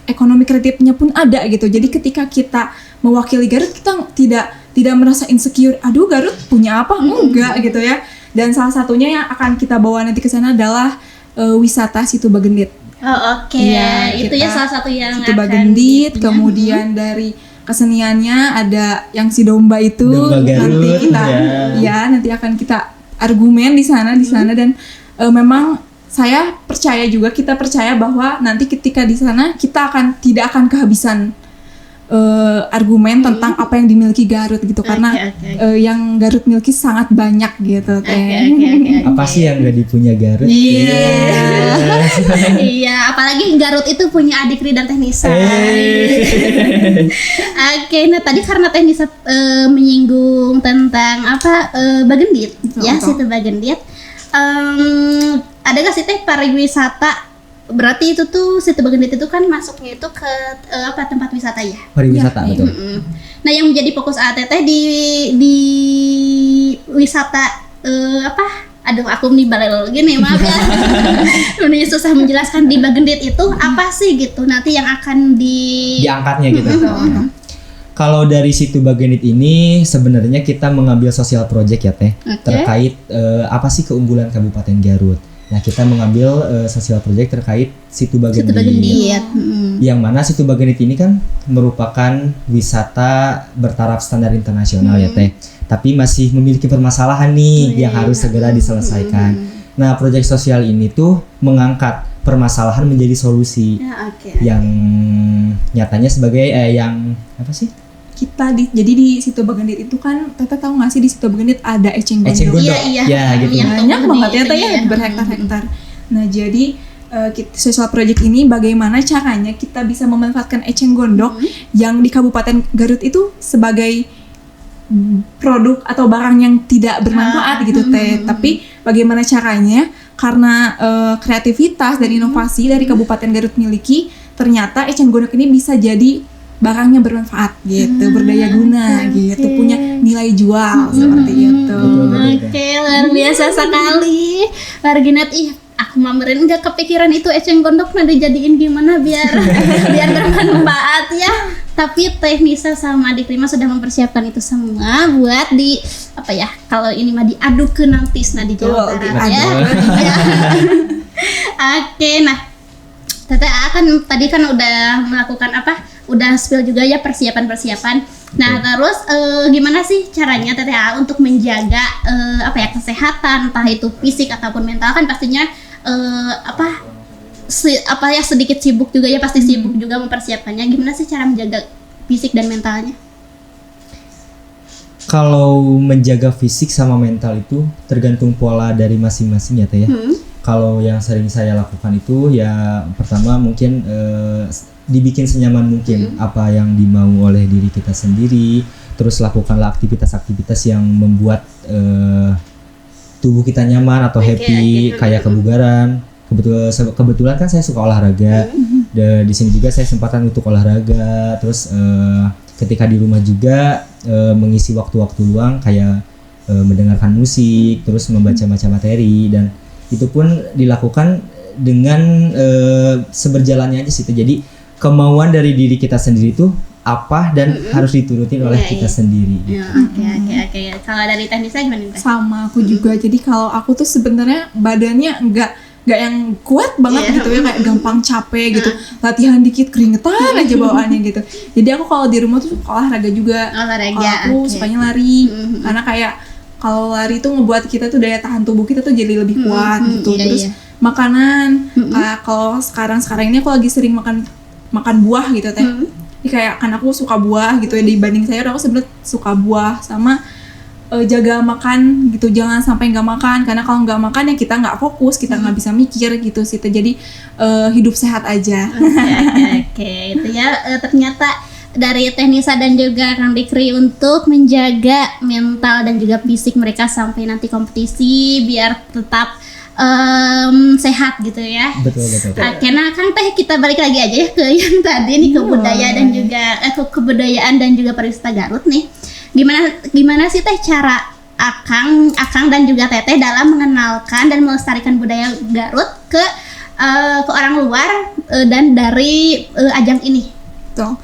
ekonomi kreatifnya pun ada gitu. Jadi ketika kita mewakili Garut, kita tidak merasa insecure. Aduh, Garut punya apa? Enggak gitu ya. Dan salah satunya yang akan kita bawa nanti ke sana adalah wisata Situ Bagendit. Oh, oke. Iya, Itu ya salah satu yang Situ akan Bagendit, dipunya. kemudian dari keseniannya ada yang si domba itu. Domba Garut, nanti kita nanti akan kita argumen di sana dan memang kita percaya bahwa nanti ketika di sana kita tidak akan kehabisan argumen tentang apa yang dimiliki Garut gitu, karena yang Garut miliki sangat banyak gitu Teh. Oke. Apa sih yang gak dipunya Garut? Iya, apalagi Garut itu punya Adikri dan Teknisa. Oke, nah tadi karena Teknisa menyinggung tentang Bagendit, ya Situ Bagendit. Ada gak sih Teh pariwisata? Berarti itu tuh Situ Bagendit itu kan masuknya itu ke tempat wisata ya? Pariwisata, betul. Nah, yang menjadi fokus ATT di wisata Aduh, aku nih balelo gini, maaf ya. Ini susah menjelaskan di Bagendit itu apa sih gitu. Nanti yang akan diangkatnya gitu. Kalau dari Situ Bagendit ini sebenarnya kita mengambil sosial project ya Teh, terkait apa sih keunggulan Kabupaten Garut. Nah, kita mengambil sosial project terkait Situ Bagendit. Yang mana Situ Bagendit ini kan merupakan wisata bertaraf standar internasional ya Teh. Tapi masih memiliki permasalahan nih yang harus segera diselesaikan. Nah, proyek sosial ini tuh mengangkat permasalahan menjadi solusi. Yang nyatanya sebagai yang apa sih? Jadi di Situ Bagendit itu kan Teteh tahu nggak sih di Situ Bagendit ada eceng gondok. Iya. Ya gitu. Banyak banget ya Teh ya, berhektar-hektar. Nah, jadi social project ini bagaimana caranya kita bisa memanfaatkan eceng gondok yang di Kabupaten Garut itu sebagai produk atau barang yang tidak bermanfaat gitu Teh. Tapi bagaimana caranya karena kreativitas dan inovasi dari Kabupaten Garut miliki, ternyata eceng gondok ini bisa jadi barangnya bermanfaat gitu, berdaya guna gitu, punya nilai jual seperti itu. Oke, luar biasa sekali. Warginet, aku mamerin nggak kepikiran itu eceng gondok nanti dijadiin gimana biar bermanfaat ya. Tapi Teknisa sama Adikri sudah mempersiapkan itu semua buat kalau ini mah diaduk ke nanti di Jawa Barat ya. Oke, nah Teteh akan tadi kan udah melakukan udah spill juga ya persiapan. Nah, terus gimana sih caranya Teteh untuk menjaga kesehatan, entah itu fisik ataupun mental, kan pastinya sedikit sibuk juga ya, pasti sibuk juga mempersiapkannya. Gimana sih cara menjaga fisik dan mentalnya? Kalau menjaga fisik sama mental itu tergantung pola dari masing-masing ya Teh ya. Kalau yang sering saya lakukan itu ya pertama mungkin dibikin senyaman mungkin apa yang dimau oleh diri kita sendiri, terus lakukanlah aktivitas-aktivitas yang membuat tubuh kita nyaman atau happy, kayak kebugaran. Kebetulan kan saya suka olahraga. Di sini juga saya sempatan untuk olahraga. Terus ketika di rumah juga mengisi waktu-waktu luang kayak mendengarkan musik, terus membaca materi, dan itu pun dilakukan dengan seberjalannya aja sih. Jadi kemauan dari diri kita sendiri itu apa dan harus diturutin oleh kita sendiri. Oke. Kalau dari Teknisa gimana Teh? Sama aku juga. Jadi kalau aku tuh sebenarnya badannya nggak nggak yang kuat banget gitu ya, kayak gampang capek gitu, latihan dikit keringetan aja bawaannya gitu. Jadi aku kalau di rumah tuh suka olahraga juga. Kalau aku sukanya lari, karena kayak kalau lari tuh ngebuat kita tuh daya tahan tubuh kita tuh jadi lebih kuat gitu. Terus makanan, kayak kalau sekarang ini aku lagi sering makan buah gitu teh. Jadi kayak kan aku suka buah gitu ya, dibanding sayur aku sebenarnya suka buah, sama jaga makan gitu, jangan sampai nggak makan, karena kalau nggak makan ya kita nggak fokus, kita nggak bisa mikir gitu sih. Jadi hidup sehat aja. Oke, itu ya ternyata dari Teh Nisa dan juga Kang Dikri untuk menjaga mental dan juga fisik mereka sampai nanti kompetisi biar tetap sehat gitu ya. Betul. Oke, nah Kang Teh, kita balik lagi aja ya ke yang tadi nih, ke budaya dan juga kebudayaan dan juga pariwisata Garut nih. Gimana sih Teh cara Akang dan juga Teteh dalam mengenalkan dan melestarikan budaya Garut ke orang luar dan dari ajang ini? Tuh.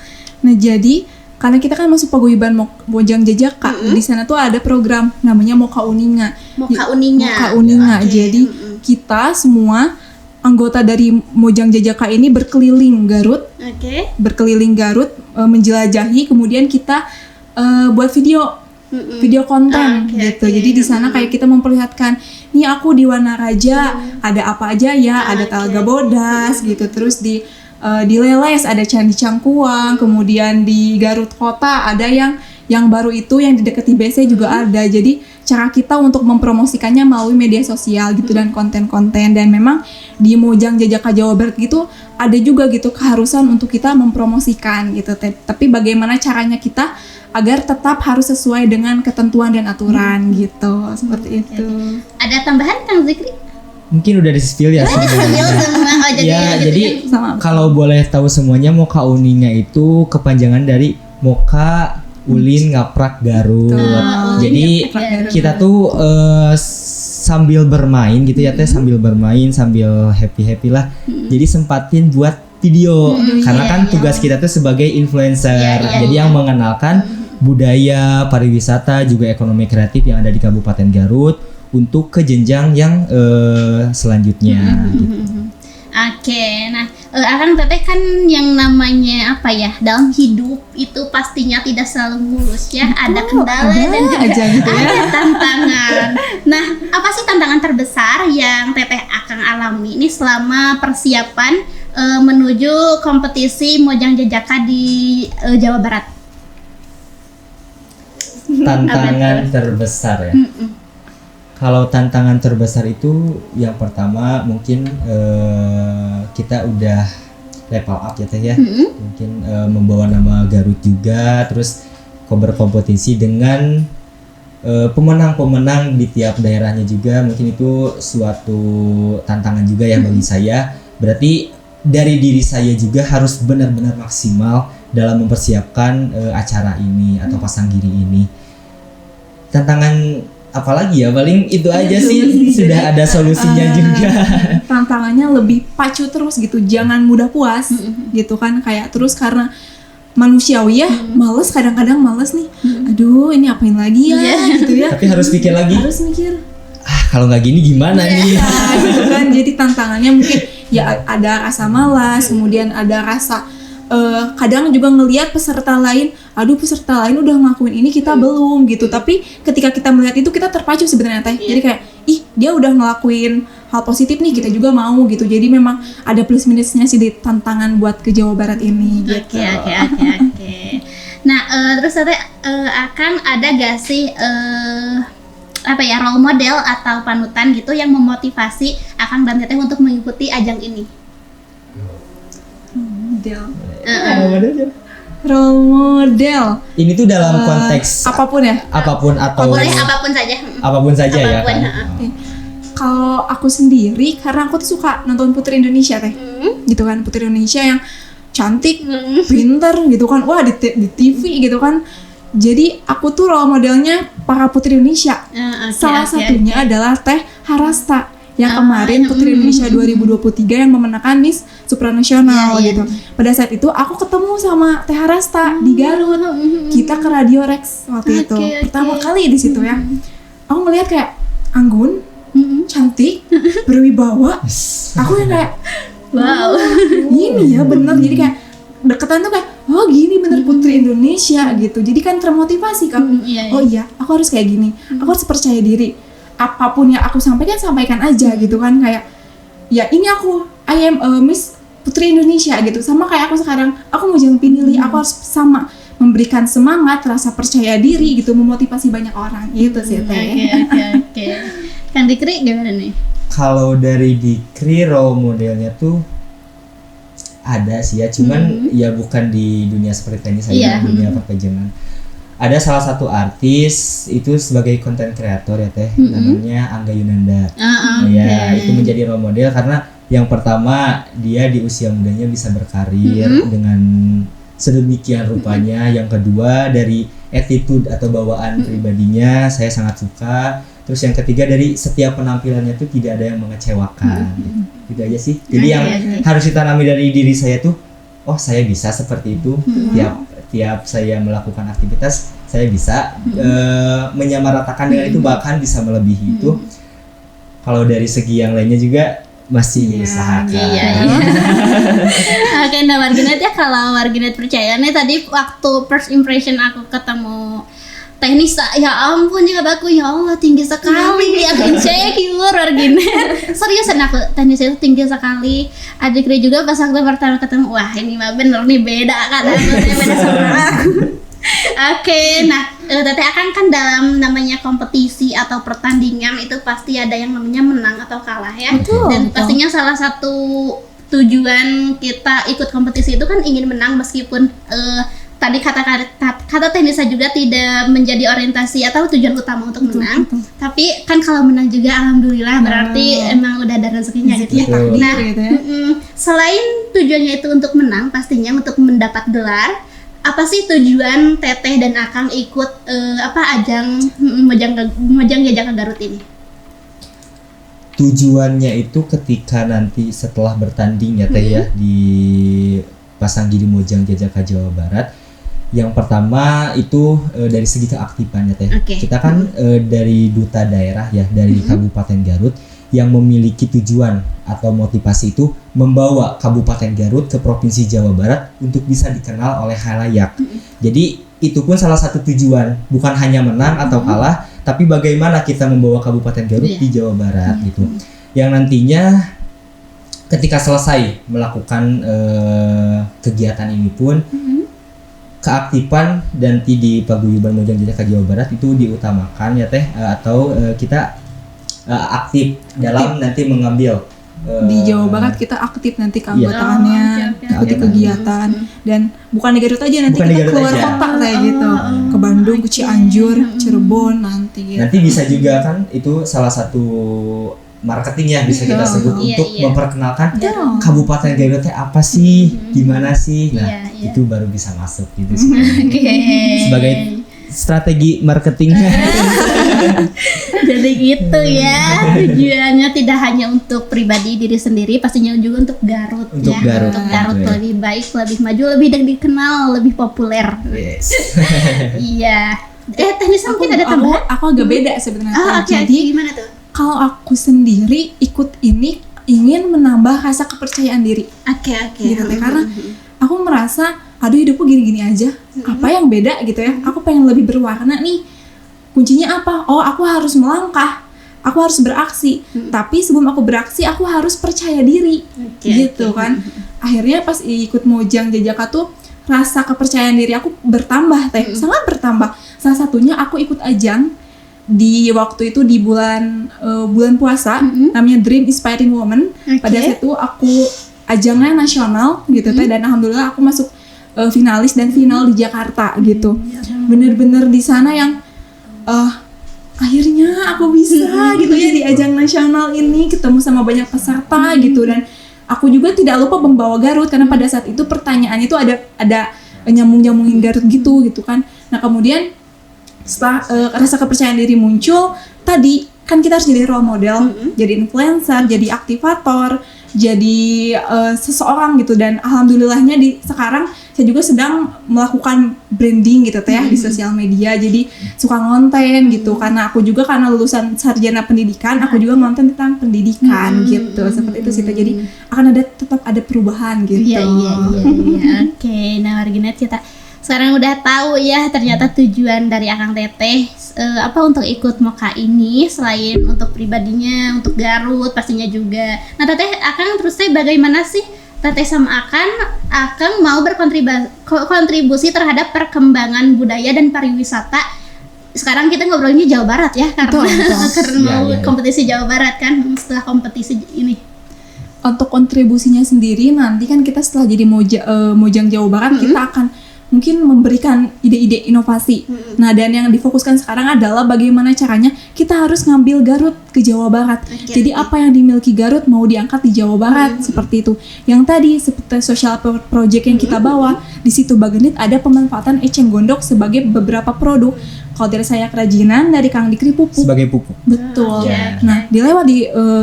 Nah, jadi karena kita kan masuk paguyuban Mojang Jajaka, di sana tuh ada program namanya Moka Uninga. Moka Uninga. Jadi kita semua anggota dari Mojang Jajaka ini berkeliling Garut. Menjelajahi, kemudian kita buat video konten gitu. Jadi di sana kayak kita memperlihatkan, nih aku di Wanaraja ada apa aja ya, ada Talaga Bodas gitu. Terus di Leles ada Candi Cangkuang, kemudian di Garut Kota ada yang baru itu yang di dekat IBC juga ada. Jadi cara kita untuk mempromosikannya melalui media sosial gitu dan konten-konten. Dan memang di Mojang Jajaka Jawa Barat gitu ada juga gitu keharusan untuk kita mempromosikan gitu. Tapi bagaimana caranya kita agar tetap harus sesuai dengan ketentuan dan aturan gitu, seperti itu. Ada tambahan Kang Zikri? Mungkin udah di-spill ya sebenarnya. Jadi kalau boleh tahu semuanya, Moka Uninga itu kepanjangan dari Moka Ulin Ngaprak Garut. Jadi kita tuh sambil bermain gitu ya Teh, sambil bermain, sambil happy lah. Jadi sempatin buat video, karena kan tugas kita tuh sebagai influencer. Jadi yang mengenalkan budaya, pariwisata, juga ekonomi kreatif yang ada di Kabupaten Garut untuk ke jenjang yang selanjutnya. Gitu. Oke, nah Akang Teteh kan yang namanya apa ya, dalam hidup itu pastinya tidak selalu mulus ya, ada kendala dan juga gitu ya. ada tantangan. Nah, apa sih tantangan terbesar yang Teteh Akang alami ini selama persiapan menuju kompetisi Mojang Jajaka di Jawa Barat? Tantangan terbesar ya. Kalau tantangan terbesar itu yang pertama mungkin kita udah level up ya Teh ya. Mungkin membawa nama Garut juga, terus berkompetisi dengan pemenang-pemenang di tiap daerahnya juga. Mungkin itu suatu tantangan juga ya bagi saya. Berarti dari diri saya juga harus benar-benar maksimal dalam mempersiapkan acara ini atau pasang giri ini. Tantangan apalagi ya, paling itu aja sih, sudah ada solusinya juga. Tantangannya lebih pacu terus gitu, jangan mudah puas gitu kan, kayak terus karena manusiawi ya, males, kadang-kadang males nih, aduh ini apain lagi ya gitu ya. Tapi harus pikir lagi, kalau nggak gini gimana nih gitu kan. Jadi tantangannya mungkin ya ada rasa malas, kemudian ada rasa kadang juga ngelihat peserta lain, aduh peserta lain udah ngelakuin ini, kita belum gitu. Tapi ketika kita melihat itu kita terpacu sebenarnya Teh. Jadi kayak ih dia udah ngelakuin hal positif nih, kita juga mau gitu. Jadi memang ada plus minusnya sih di tantangan buat ke Jawa Barat ini gitu. Oke. Nah terus Teteh akan ada gak sih apa ya, role model atau panutan gitu yang memotivasi Akang dan Teteh untuk mengikuti ajang ini? Role model. Ini tuh dalam konteks apapun ya? Apapun atau boleh apapun saja. Apapun saja ya kan. Kalau aku sendiri, karena aku tuh suka nonton Putri Indonesia Teh. Gitu kan, Putri Indonesia yang cantik, pinter gitu kan. Wah di TV gitu kan. Jadi aku tuh role modelnya para Putri Indonesia. Salah satunya adalah Teh Harasta yang kemarin Putri Indonesia 2023 yang memenangkan Miss Supranasional gitu. Pada saat itu aku ketemu sama Teh Harasta di Garut. Kita ke Radio Rex waktu itu. Pertama kali di situ ya. Aku ngeliat kayak Anggun cantik, berwibawa. Aku yang kayak Wow. gini ya bener, jadi kayak deketan tuh kayak oh gini bener putri Indonesia gitu, jadi kan termotivasi kan. Iya, iya. Oh iya aku harus kayak gini, aku harus percaya diri, apapun yang aku sampaikan aja gitu kan, kayak ya ini aku I am Miss Putri Indonesia gitu, sama kayak aku sekarang, aku mau jangan pinilih, aku harus sama memberikan semangat, rasa percaya diri gitu, memotivasi banyak orang gitu sih Teh. Oke. Kang Dikri gimana nih? Kalau dari Dikri role modelnya tuh ada sih ya, cuman ya bukan di dunia seperti ini saya, Iya. di dunia perpajaman. Ada salah satu artis itu sebagai content creator ya Teh, namanya Angga Yunanda. Ya, itu menjadi role model karena yang pertama dia di usia mudanya bisa berkarir dengan sedemikian rupanya. Yang kedua dari attitude atau bawaan pribadinya saya sangat suka. Terus yang ketiga dari setiap penampilannya tuh tidak ada yang mengecewakan. Gitu aja sih. Jadi yang harus ditanami dari diri saya tuh, oh saya bisa seperti itu. Tiap saya melakukan aktivitas saya bisa menyamaratakan dengan itu, bahkan bisa melebihi itu. Kalau dari segi yang lainnya juga masih diusahakan. Iya. Oke, nah Warginet ya, kalau Warginet percaya nih tadi waktu first impression aku ketemu Teknisa, ya ampun ya kataku, ya Allah tinggi sekali, aku insecure Warginet. Seriusan aku, Teknisa itu tinggi sekali. Adiknya juga pas waktu pertama ketemu, wah ini mah bener nih beda kan, beda sama aku. Oke, nah Teteh kan dalam namanya kompetisi atau pertandingan itu pasti ada yang namanya menang atau kalah ya. Dan pastinya salah satu tujuan kita ikut kompetisi itu kan ingin menang, meskipun tadi kata Teknisa juga tidak menjadi orientasi atau tujuan utama untuk menang. Tapi kan kalau menang juga alhamdulillah, berarti emang udah ada rezekinya gitu ya. Nah, selain tujuannya itu untuk menang, pastinya untuk mendapat gelar, apa sih tujuan Teteh dan Akang ikut ajang Mojang Jajaka Garut ini? Tujuannya itu ketika nanti setelah bertanding ya Teh ya di Pasanggi di Mojang Jajaka Jawa Barat. Yang pertama itu dari segi keaktifan ya Teh. Kita kan dari duta daerah ya, dari Kabupaten Garut yang memiliki tujuan atau motivasi itu membawa Kabupaten Garut ke Provinsi Jawa Barat untuk bisa dikenal oleh khalayak. Jadi itu pun salah satu tujuan, bukan hanya menang atau kalah, tapi bagaimana kita membawa Kabupaten Garut di Jawa Barat gitu. Yang nantinya ketika selesai melakukan kegiatan ini pun keaktifan dan di Paguyuban Mojang Jajaka Jawa Barat itu diutamakan ya Teh, atau kita aktif dalam nanti mengambil di Jawa Barat kita aktif nanti keanggotaannya, ikuti kegiatan, dan bukan di Garut aja, nanti Bukan di kita Garut keluar aja. kota kayak gitu, ke Bandung, ke Cianjur, Cirebon nanti. Gitu. Nanti bisa juga kan itu salah satu marketing ya bisa kita sebut untuk memperkenalkan Kabupaten Garut apa sih, gimana sih, nah itu baru bisa masuk gitu sih. Sebagai strategi marketingnya. Jadi gitu ya, tujuannya tidak hanya untuk pribadi diri sendiri, pastinya juga untuk Garut. Untuk Garut. Untuk Garut lebih baik, lebih maju, lebih dikenal, lebih populer. Yes. Iya. Teknisa mungkin ada tambahan? Aku agak beda sebenarnya. Jadi gimana tuh? Kalau aku sendiri ikut ini ingin menambah rasa kepercayaan diri. Gitu Teh, karena aku merasa aduh hidupku gini-gini aja. Apa yang beda gitu ya? Aku pengen lebih berwarna nih. Kuncinya apa? Oh, aku harus melangkah. Aku harus beraksi. Tapi sebelum aku beraksi, aku harus percaya diri. Gitu kan. Akhirnya pas ikut Mojang Jajaka tuh rasa kepercayaan diri aku bertambah Teh. Sangat bertambah. Salah satunya aku ikut ajang di waktu itu di bulan puasa, namanya Dream Inspiring Woman. Pada saat itu aku ajangnya nasional gitu Teh, dan alhamdulillah aku masuk finalis dan final di Jakarta gitu. Bener-bener di sana yang akhirnya aku bisa gitu ya di ajang nasional ini, ketemu sama banyak peserta gitu, dan aku juga tidak lupa membawa Garut karena pada saat itu pertanyaan itu ada nyambung-nyambungin Garut gitu kan. Nah kemudian setelah rasa kepercayaan diri muncul, tadi kan kita harus jadi role model, jadi influencer, jadi aktivator, jadi seseorang gitu. Dan alhamdulillahnya sekarang saya juga sedang melakukan branding gitu teh di sosial media, jadi suka ngonten gitu karena aku juga karena lulusan sarjana pendidikan, aku juga ngonten tentang pendidikan gitu, seperti itu sih Teh. Jadi akan tetap ada perubahan gitu. Iya. Oke, nah warganet kita sekarang udah tahu ya ternyata tujuan dari Akang Teteh apa untuk ikut Moka ini, selain untuk pribadinya, untuk Garut pastinya juga. Nah Teteh, Akang terus bagaimana sih Teteh sama Akang mau berkontribusi terhadap perkembangan budaya dan pariwisata. Sekarang kita ngobrolinnya Jawa Barat ya, karena karena mau kompetisi Jawa Barat kan, setelah kompetisi ini. Untuk kontribusinya sendiri nanti kan kita setelah jadi Mojang Jawa Barat, kita akan mungkin memberikan ide-ide inovasi. Nah, dan yang difokuskan sekarang adalah bagaimana caranya kita harus ngambil Garut ke Jawa Barat. Jadi apa yang dimiliki Garut mau diangkat di Jawa Barat, seperti itu. Yang tadi seperti social project yang kita bawa, di situ Bagenit ada pemanfaatan eceng gondok sebagai beberapa produk. Kalau dari saya kerajinan, dari Kang Dikri pupuk. Sebagai pupuk. Betul. Nah, di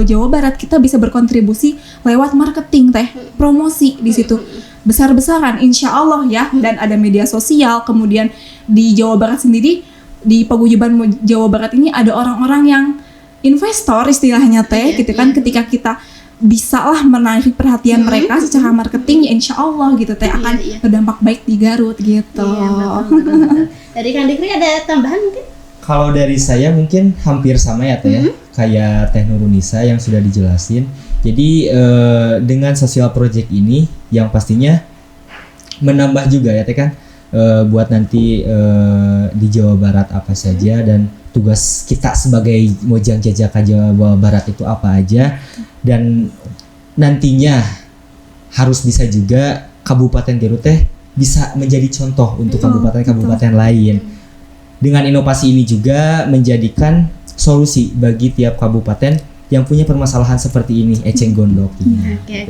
Jawa Barat kita bisa berkontribusi lewat marketing Teh, promosi di situ. Besar-besaran insya Allah ya, dan ada media sosial. Kemudian di Jawa Barat sendiri, di Paguyuban Jawa Barat ini ada orang-orang yang investor istilahnya Teh, gitu kan. Ketika kita bisa lah menarik perhatian mereka secara marketing, ya insya Allah gitu Teh akan berdampak baik di Garut gitu. Betul. Dari Kang Dikri ada tambahan mungkin? Kalau dari saya mungkin hampir sama ya Teh ya, kayak Teh Nurunisa yang sudah dijelasin. Jadi dengan social project ini yang pastinya menambah juga ya Teh kan, buat nanti di Jawa Barat apa saja dan tugas kita sebagai Mojang Jajaka Jawa Barat itu apa aja, dan nantinya harus bisa juga Kabupaten Garut Teh bisa menjadi contoh untuk kabupaten-kabupaten lain. Dengan inovasi ini juga menjadikan solusi bagi tiap kabupaten yang punya permasalahan seperti ini, eceng gondok. Oke.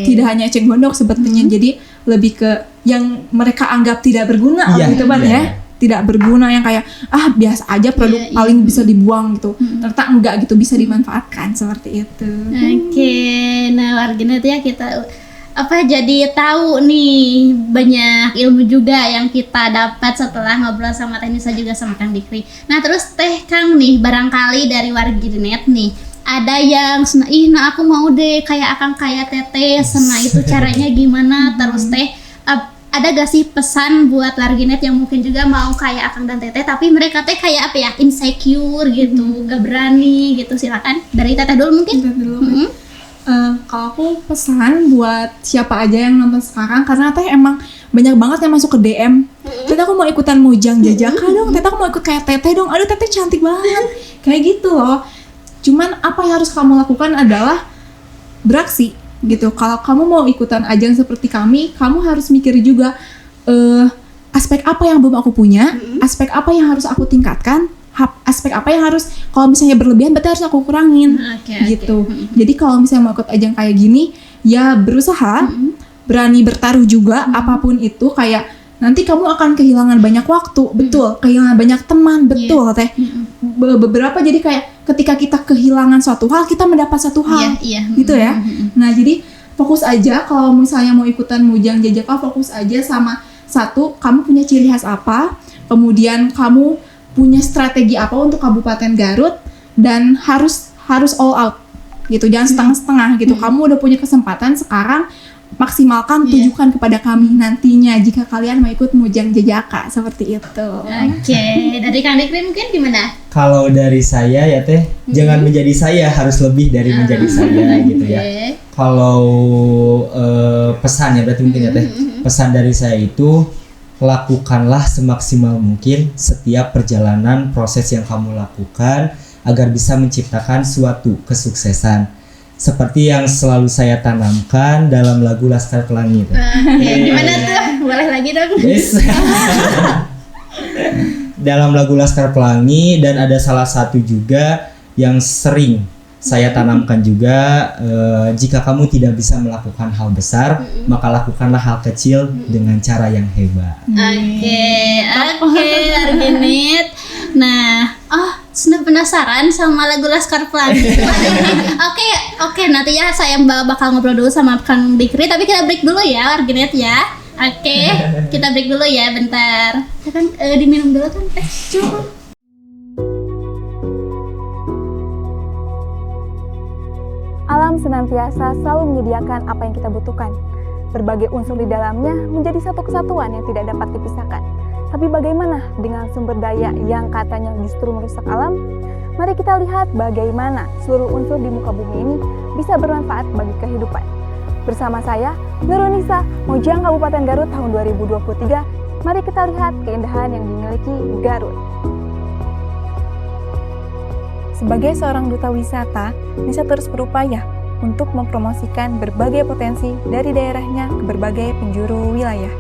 Tidak hanya eceng gondok sebetulnya, jadi lebih ke yang mereka anggap tidak berguna gitu Bang ya. Tidak berguna, yang kayak biasa aja produk paling bisa dibuang gitu. Ternyata enggak gitu, bisa dimanfaatkan seperti itu. Oke. Nah, warganet ya kita jadi tahu nih banyak ilmu juga yang kita dapat setelah ngobrol sama Teh Nisa juga sama Kang Dikri. Nah terus Teh Kang nih, barangkali dari warganet nih ada yang aku mau deh kayak Akang kayak Teteh, itu caranya gimana? Terus Teh ada gak sih pesan buat warganet yang mungkin juga mau kayak Akang dan Teteh tapi mereka Teh kayak apa ya, insecure gitu, gak berani gitu? Silakan dari Teteh dulu mungkin. Kalau aku pesan buat siapa aja yang nonton sekarang, karena Teh emang banyak banget yang masuk ke DM. Teteh aku mau ikutan Mojang Jajaka dong, Teteh aku mau ikut kayak Teteh dong, aduh Teteh cantik banget, kayak gitu loh. Cuman apa yang harus kamu lakukan adalah beraksi gitu. Kalau kamu mau ikutan ajang seperti kami, kamu harus mikir juga aspek apa yang belum aku punya, aspek apa yang harus aku tingkatkan, aspek apa yang harus, kalau misalnya berlebihan berarti harus aku kurangin gitu. Jadi kalau misalnya mau ikut ajang kayak gini, ya berusaha, berani bertaruh juga, apapun itu. Kayak nanti kamu akan kehilangan banyak waktu, betul, kehilangan banyak teman, betul Teh. Beberapa jadi kayak ketika kita kehilangan suatu hal, kita mendapat satu hal, gitu ya. Nah jadi fokus aja kalau misalnya mau ikutan Mojang Jajaka, fokus aja sama satu, kamu punya ciri khas apa, kemudian kamu punya strategi apa untuk Kabupaten Garut, dan harus all out gitu, jangan setengah-setengah gitu. Kamu udah punya kesempatan sekarang, maksimalkan, tunjukkan kepada kami nantinya jika kalian mau ikut Mojang Jajaka, seperti itu. Oke, dari Kang Dikri mungkin gimana? Kalau dari saya ya Teh, jangan menjadi saya, harus lebih dari menjadi saya gitu ya. Kalau pesan ya berarti mungkin ya Teh, pesan dari saya itu, lakukanlah semaksimal mungkin setiap perjalanan proses yang kamu lakukan agar bisa menciptakan suatu kesuksesan. Seperti yang selalu saya tanamkan dalam lagu Laskar Pelangi. Gimana tuh? Boleh lagi dong? Yes. Dalam lagu Laskar Pelangi, dan ada salah satu juga yang sering saya tanamkan juga, jika kamu tidak bisa melakukan hal besar, maka lakukanlah hal kecil dengan cara yang hebat. Oke, warganet. Nah, sudah penasaran sama lagu Laskar Pelangi? Oke, nanti ya saya bakal ngobrol dulu sama Kang Dikri, tapi kita break dulu ya, warganet ya. Oke, kita break dulu ya bentar. Ya kan diminum dulu kan teh. Cukup. Alam senantiasa selalu menyediakan apa yang kita butuhkan. Berbagai unsur di dalamnya menjadi satu kesatuan yang tidak dapat dipisahkan. Tapi bagaimana dengan sumber daya yang katanya justru merusak alam? Mari kita lihat bagaimana seluruh unsur di muka bumi ini bisa bermanfaat bagi kehidupan. Bersama saya, Nurunisa, Mojang Kabupaten Garut tahun 2023. Mari kita lihat keindahan yang dimiliki Garut. Sebagai seorang duta wisata, Nisa terus berupaya untuk mempromosikan berbagai potensi dari daerahnya ke berbagai penjuru wilayah.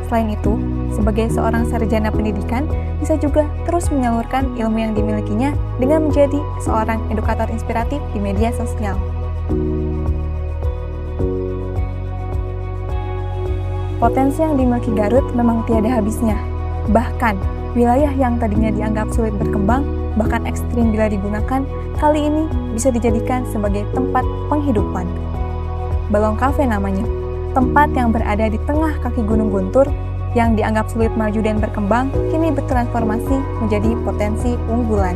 Selain itu, sebagai seorang sarjana pendidikan, Nisa juga terus menyalurkan ilmu yang dimilikinya dengan menjadi seorang edukator inspiratif di media sosial. Potensi yang dimiliki Garut memang tiada habisnya. Bahkan, wilayah yang tadinya dianggap sulit berkembang, bahkan ekstrim bila digunakan, kali ini bisa dijadikan sebagai tempat penghidupan. Balong Cafe namanya, tempat yang berada di tengah kaki Gunung Guntur yang dianggap sulit maju dan berkembang, kini bertransformasi menjadi potensi unggulan.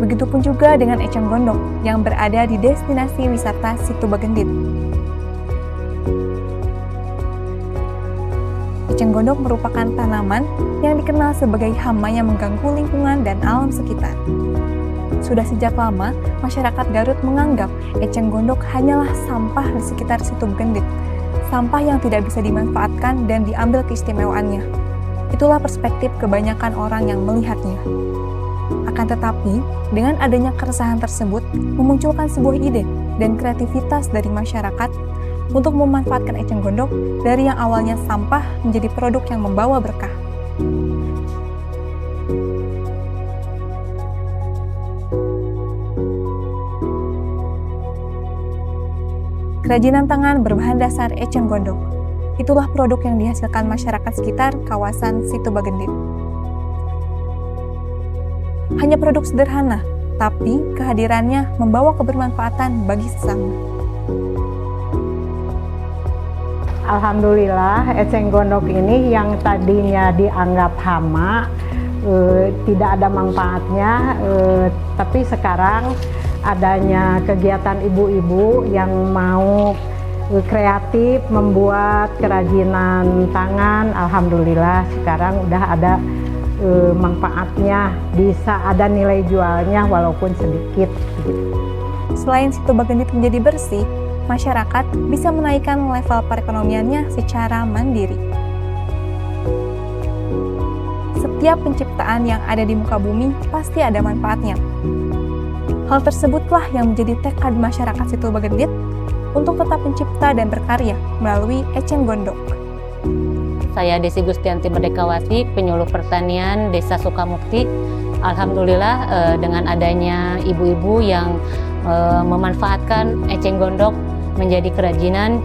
Begitupun juga dengan Eceng Gondok yang berada di destinasi wisata Situ Bagendit. Eceng Gondok merupakan tanaman yang dikenal sebagai hama yang mengganggu lingkungan dan alam sekitar. Sudah sejak lama, masyarakat Garut menganggap Eceng Gondok hanyalah sampah di sekitar Situ Bagendit, sampah yang tidak bisa dimanfaatkan dan diambil keistimewaannya. Itulah perspektif kebanyakan orang yang melihatnya. Akan tetapi, dengan adanya keresahan tersebut, memunculkan sebuah ide dan kreativitas dari masyarakat untuk memanfaatkan Eceng Gondok dari yang awalnya sampah menjadi produk yang membawa berkah. Kerajinan tangan berbahan dasar Eceng Gondok. Itulah produk yang dihasilkan masyarakat sekitar kawasan Situ Bagendit. Hanya produk sederhana, tapi kehadirannya membawa kebermanfaatan bagi sesama. Alhamdulillah, Eceng Gondok ini yang tadinya dianggap hama, tidak ada manfaatnya, tapi sekarang adanya kegiatan ibu-ibu yang mau kreatif membuat kerajinan tangan, alhamdulillah sekarang udah ada manfaatnya, bisa ada nilai jualnya walaupun sedikit. Selain Situ Bagendit menjadi bersih, masyarakat bisa menaikkan level perekonomiannya secara mandiri. Setiap penciptaan yang ada di muka bumi pasti ada manfaatnya. Hal tersebutlah yang menjadi tekad masyarakat Situ Bagendit untuk tetap mencipta dan berkarya melalui Eceng Gondok. Saya Desi Gustianti Merdekawati, penyuluh pertanian Desa Sukamukti. Alhamdulillah dengan adanya ibu-ibu yang memanfaatkan Eceng Gondok menjadi kerajinan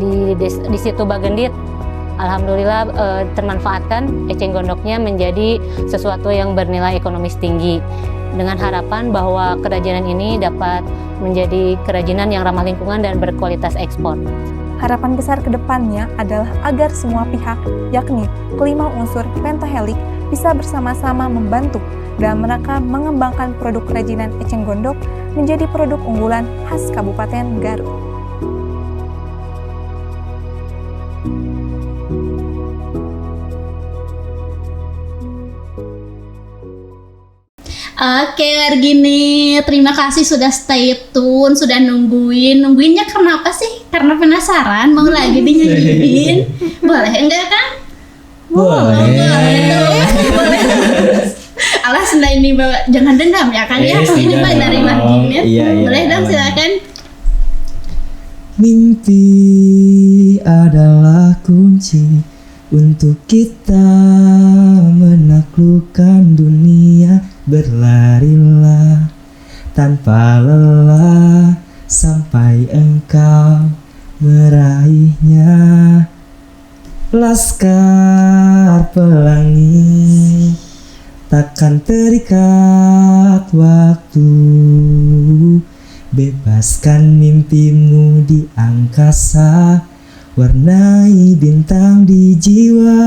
di Situ Bagendit. Alhamdulillah termanfaatkan Eceng Gondoknya menjadi sesuatu yang bernilai ekonomis tinggi. Dengan harapan bahwa kerajinan ini dapat menjadi kerajinan yang ramah lingkungan dan berkualitas ekspor. Harapan besar ke depannya adalah agar semua pihak, yakni kelima unsur pentahelik, bisa bersama-sama membantu dalam rangka mengembangkan produk kerajinan Eceng Gondok menjadi produk unggulan khas Kabupaten Garut. Oke, Wargini, terima kasih sudah stay tune, sudah nungguinnya karena apa sih? Karena penasaran, mau lagi dinyanyiin. Boleh enggak, Kang? Boleh. Boleh. Alah, Senda ini bawa, jangan dendam ya, Kang ya. Ini Pak dari Wargini. Iya, boleh dong, silakan. Mimpi adalah kunci untuk kita menaklukkan dunia. Berlarilah tanpa lelah sampai engkau meraihnya. Laskar pelangi takkan terikat waktu, bebaskan mimpimu di angkasa, warnai bintang di jiwa.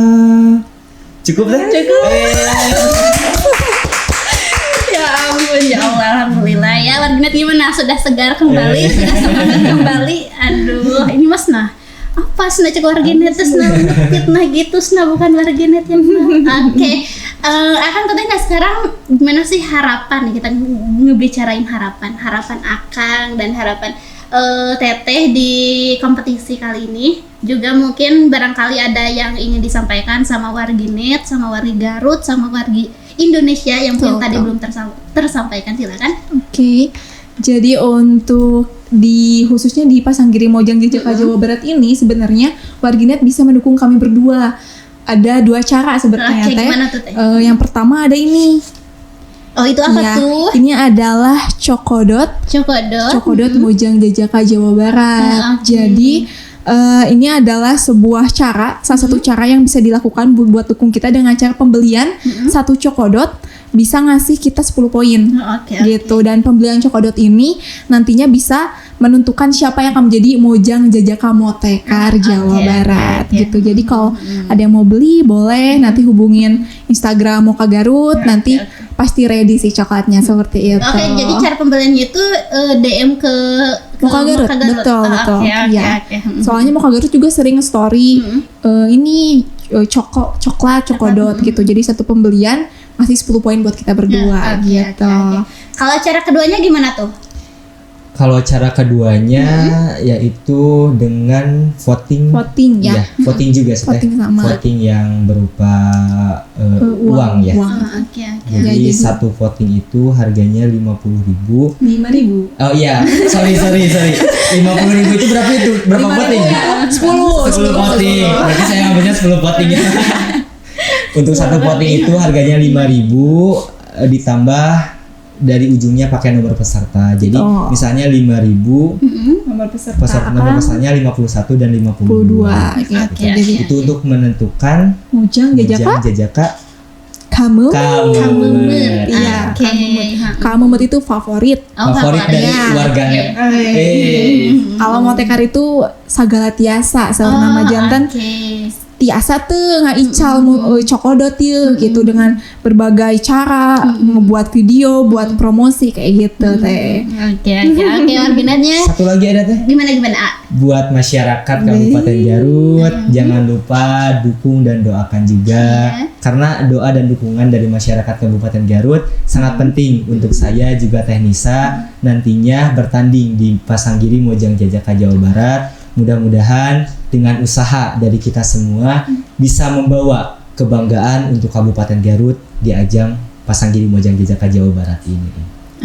Cukup kan? Cukup. Ya ampun, ya Allah, alhamdulillah ya. Warganet gimana? Sudah segar kembali, sudah semangat kembali. Aduh, ini Mas nah. Apa sih cek warganet terus fitnah gitu, bukan warganet yang Oke. Akan katanya sekarang gimana sih harapan nih, kita ngebicarain harapan Akang dan harapan Teteh di kompetisi kali ini. Juga mungkin barangkali ada yang ingin disampaikan sama warganet, sama wargi Garut, sama wargi Indonesia yang mungkin tadi belum tersampaikan, silakan. Oke. Jadi untuk khususnya di Pasanggiri Mojang Jajaka Jawa Barat ini sebenarnya warganet bisa mendukung kami berdua. Ada 2 cara sebenarnya Teh. Gimana tuh, Teh? Yang pertama ada ini. Oh, itu apa tuh? Ini adalah Cokodot Mojang Jajaka Jawa Barat. Jadi ini adalah sebuah cara, salah satu cara yang bisa dilakukan buat dukung kita dengan cara pembelian satu Cokodot bisa ngasih kita 10 poin gitu. Dan pembelian Cokodot ini nantinya bisa menentukan siapa yang akan menjadi Mojang Jajaka Motekar Jawa Barat gitu. Jadi kalau ada yang mau beli boleh nanti hubungin Instagram Moka Garut, nanti pasti ready sih coklatnya seperti itu. Oke, jadi cara pembeliannya itu DM ke Moka Garut. Betul. Ya. Soalnya Moka Garut juga sering story ini coklat Cokodot gitu. Jadi satu pembelian ngasih 10 poin buat kita berdua gitu. Kalau cara keduanya gimana tuh? Kalau cara keduanya yaitu dengan voting ya. Voting juga voting yang berupa uang ya. Jadi satu voting itu harganya 50.000. 5.000. Oh iya, sorry. 50.000 itu berapa itu? Berapa voting? 10 voting. Berarti saya ngambilnya 10 voting ya. Untuk satu voting itu harganya 5.000 ditambah dari ujungnya pakai nomor peserta. Jadi misalnya 5.000 nomor pesertanya 51 dan 52. Jadi itu untuk menentukan Mojang Jajaka Kamemut. Iya, Kamemut itu favorit dari warganet. Kalau Motekar itu sagala tiasa, nama jantan. Tiasa tuh ical Cokodot gitu dengan berbagai cara ngebuat video buat promosi kayak gitu Teh. Oke, warganetnya. Satu lagi ada Teh. Gimana? Buat masyarakat Kabupaten Garut, jangan lupa dukung dan doakan juga. Karena doa dan dukungan dari masyarakat Kabupaten Garut sangat penting untuk saya juga Teh Nisa nantinya bertanding di Pasanggiri Mojang Jajaka Jawa Barat. Mudah-mudahan dengan usaha dari kita semua bisa membawa kebanggaan untuk Kabupaten Garut di ajang Pasanggiri Mojang Jajaka Jawa Barat ini.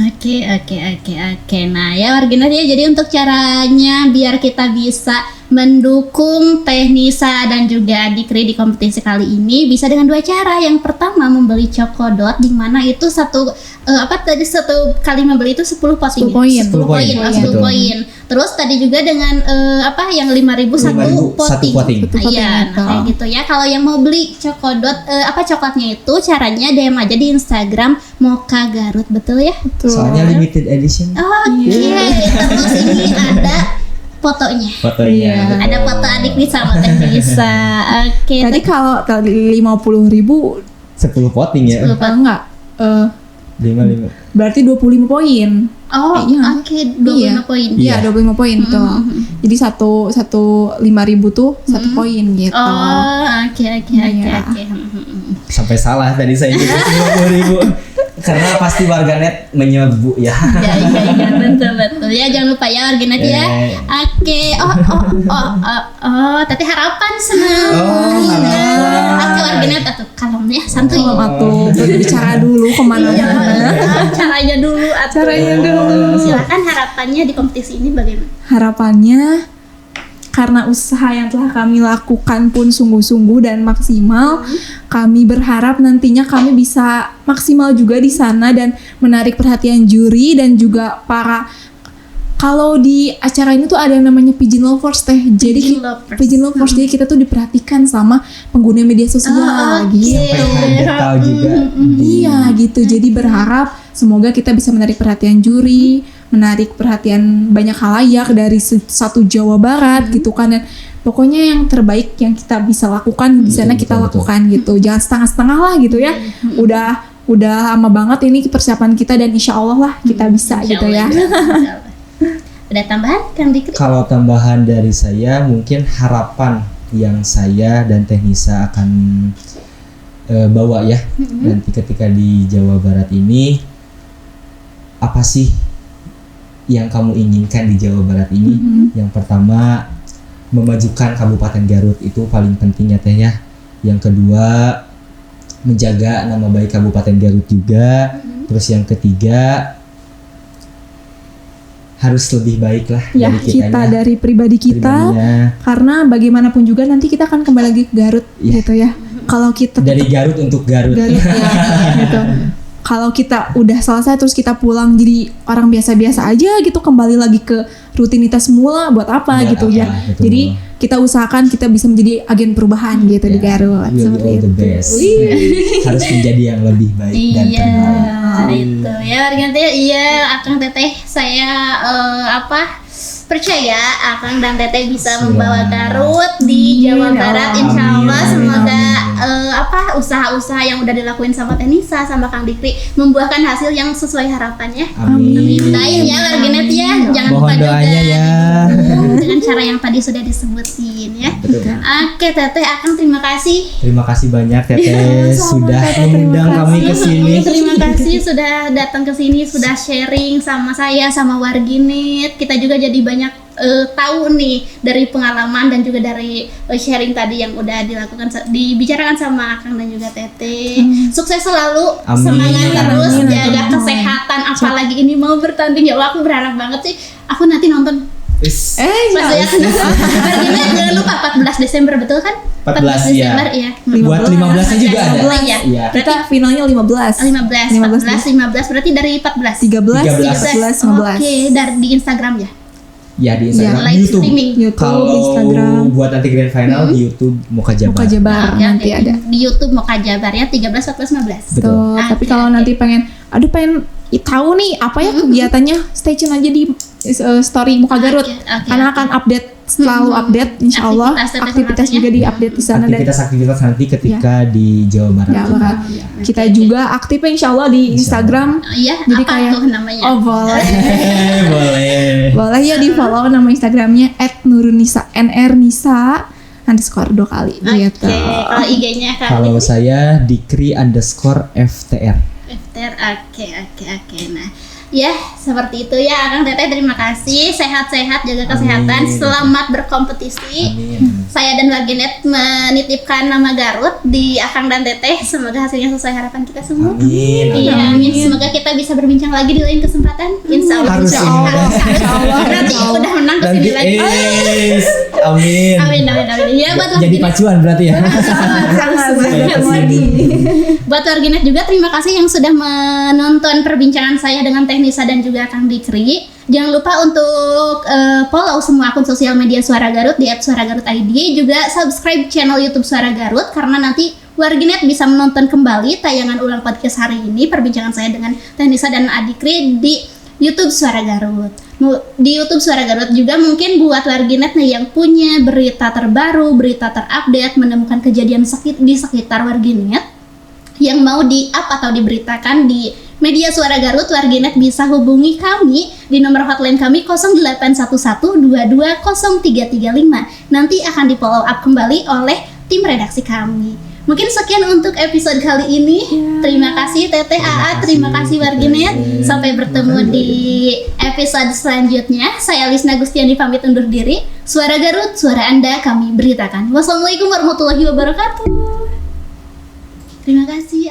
Oke. Nah ya warganet ya, jadi untuk caranya biar kita bisa mendukung Teh Nisa dan juga Adikri di kompetisi kali ini bisa dengan 2 cara. Yang pertama membeli Cokodot, di mana itu satu kali membeli itu 10 poin. 10 poin. Terus tadi juga dengan yang 5.000 satu poting. Iya, kayak gitu ya. Kalau yang mau beli Cokodot coklatnya itu caranya DM aja di Instagram Moka Garut, betul ya? Betul. Soalnya limited edition. Oke. Terus ini ada fotonya. Ada foto Adikri sama Teh Nisa. Oke. Tadi kalau 50.000 10 voting ya. 10 voting. Enggak. 5. Berarti 25 poin. Oh, oke, 25 poin. Iya, 25 poin tuh. Jadi satu 5.000 tuh 1 poin gitu. Oh, oke. Sampai salah tadi saya ingat 50.000. Karena pasti warganet menyebut ya. Iya, betul. Ya jangan lupa ya warganet ya. Oke. Tapi harapan senang. Oke warganet atau kalem ya, santuy. Atau berbicara dulu kemana-mana. Caranya dulu. Silakan harapannya di kompetisi ini bagaimana? Harapannya karena usaha yang telah kami lakukan pun sungguh-sungguh dan maksimal, kami berharap nantinya kami bisa maksimal juga di sana dan menarik perhatian juri dan juga para Kalau di acara ini tuh ada yang namanya Pigeon Lovers teh. Jadi Pigeon Lovers jadi kita tuh diperhatikan sama pengguna media sosial gitu. Sampai tahu juga. Iya gitu. Jadi berharap semoga kita bisa menarik perhatian juri, menarik perhatian banyak halayak dari satu Jawa Barat gitu kan. Dan pokoknya yang terbaik yang kita bisa lakukan di sana kita lakukan gitu. Jangan setengah-setengah lah gitu ya. Udah lama banget ini persiapan kita dan insya Allah lah kita bisa gitu ya. Ada tambahan Kang Dikri? Kalau tambahan dari saya mungkin harapan yang saya dan Teknisa akan bawa ya nanti ketika di Jawa Barat ini, apa sih yang kamu inginkan di Jawa Barat ini? Yang pertama, memajukan Kabupaten Garut itu paling penting ya Teh ya. Yang kedua, menjaga nama baik Kabupaten Garut juga. Terus yang ketiga, harus lebih baik lah Ya dari kita dari pribadi kita, pribadinya. karena bagaimanapun juga nanti kita akan kembali lagi ke Garut gitu ya. Kalau kita Dari Garut untuk Garut. Garut ya, gitu. Kalau kita udah selesai terus kita pulang jadi orang biasa-biasa aja gitu, kembali lagi ke rutinitas semula buat apa Buat gitu apa, ya. betul. Jadi kita usahakan kita bisa menjadi agen perubahan gitu di Garut. Will Seperti all the itu. best. Harus menjadi yang lebih baik dan Iya, terbaik. itu ya warga Teteh. Iya, Akang Teteh saya percaya Akang dan Teteh bisa membawa Garut di Jawa Barat. Insya Allah Amin, semoga amin. usaha-usaha yang udah dilakuin sama Teknisa sama Kang Dikri membuahkan hasil yang sesuai harapannya. Amin. Doain ya warganet ya, jangan Mohon lupa juga doanya ya. dengan cara yang tadi sudah disebutin ya. Betul. Oke Teteh, Akang terima kasih. Terima kasih banyak Teteh sudah mengundang kami ke sini. Terima kasih sudah datang ke sini, sudah sharing sama saya, sama Warginet. Kita juga jadi banyak tahu nih dari pengalaman dan juga dari sharing tadi yang udah dibicarakan sama Akang dan juga Teteh. Sukses selalu, Amin. semangat terus, Amin. jaga Amin. kesehatan. Apalagi ini mau bertanding ya Allah, aku berharap banget sih. Aku nanti nonton Wis. pas ya. Warginet jangan lupa 14 Desember betul kan? 14 ya. Desember iya. Buat 15-nya juga ada. 15 ya. Iya. Kita finalnya 15. 15 berarti dari 14. 13, 14, 15. Oke, dari di Instagram ya. Ya di Instagram, Live YouTube. streaming. YouTube, Kalau Instagram, buat nanti grand final di YouTube Moka Jabar. Muka Jabar Oke, nanti oke. ada. Di YouTube Moka Jabar ya 13, 14, 15. Betul. Tuh, tapi kalau nanti pengen tahu nih apa ya kegiatannya, stay tune aja di story Muka Garut. Oke, Karena akan update, selalu update insya Allah. Aktivitas Aktivitas teteh juga di update di sana dan Aktivitas nanti ketika di Jawa Barat. Jawa Barat. Kita juga aktif insya Allah di Instagram. Iya, Jadi apa kayak tuh namanya? oh boleh. Boleh. Boleh ya di follow nama Instagramnya @nurunisa _nisa_ 2 kali gitu. Oke, kalau IG-nya Kak Kalau saya Dikri_FTR. Daftar. Oke. Nah, ya seperti itu ya Akang Teteh, terima kasih. Sehat-sehat, jaga kesehatan, Amin. selamat berkompetisi. Amin. Saya dan Warginet menitipkan nama Garut di Akang dan Teteh. Semoga hasilnya sesuai harapan kita semua. Amin. Iya, amin. Semoga kita bisa berbincang lagi di lain kesempatan. Insya Allah. Harus ini udah. Berarti udah menang Nanti kesini lagi. amin. Amin. Ya buat Jadi Warginet. pacuan berarti ya. Buat Warginet juga terima kasih yang sudah menonton perbincangan saya dengan Teknisa dan juga Kang Dikri. Jangan lupa untuk follow semua akun sosial media Suara Garut di @suaragarut.id, juga subscribe channel YouTube Suara Garut karena nanti Warginet bisa menonton kembali tayangan ulang podcast hari ini, perbincangan saya dengan Teknisa dan Adikri di YouTube Suara Garut. Di YouTube Suara Garut juga mungkin buat Warginet nih yang punya berita terbaru, berita terupdate, menemukan kejadian di sekitar Warginet yang mau di-up atau diberitakan di media Suara Garut, Warginet bisa hubungi kami di nomor hotline kami 0811220335. Nanti akan di follow up kembali oleh tim redaksi kami. Mungkin sekian untuk episode kali ini. Terima kasih Teteh AA, terima kasih Warginet. Sampai bertemu di episode selanjutnya. Saya Lisna Gustiani pamit undur diri. Suara Garut, suara Anda kami beritakan. Wassalamualaikum warahmatullahi wabarakatuh. Terima kasih.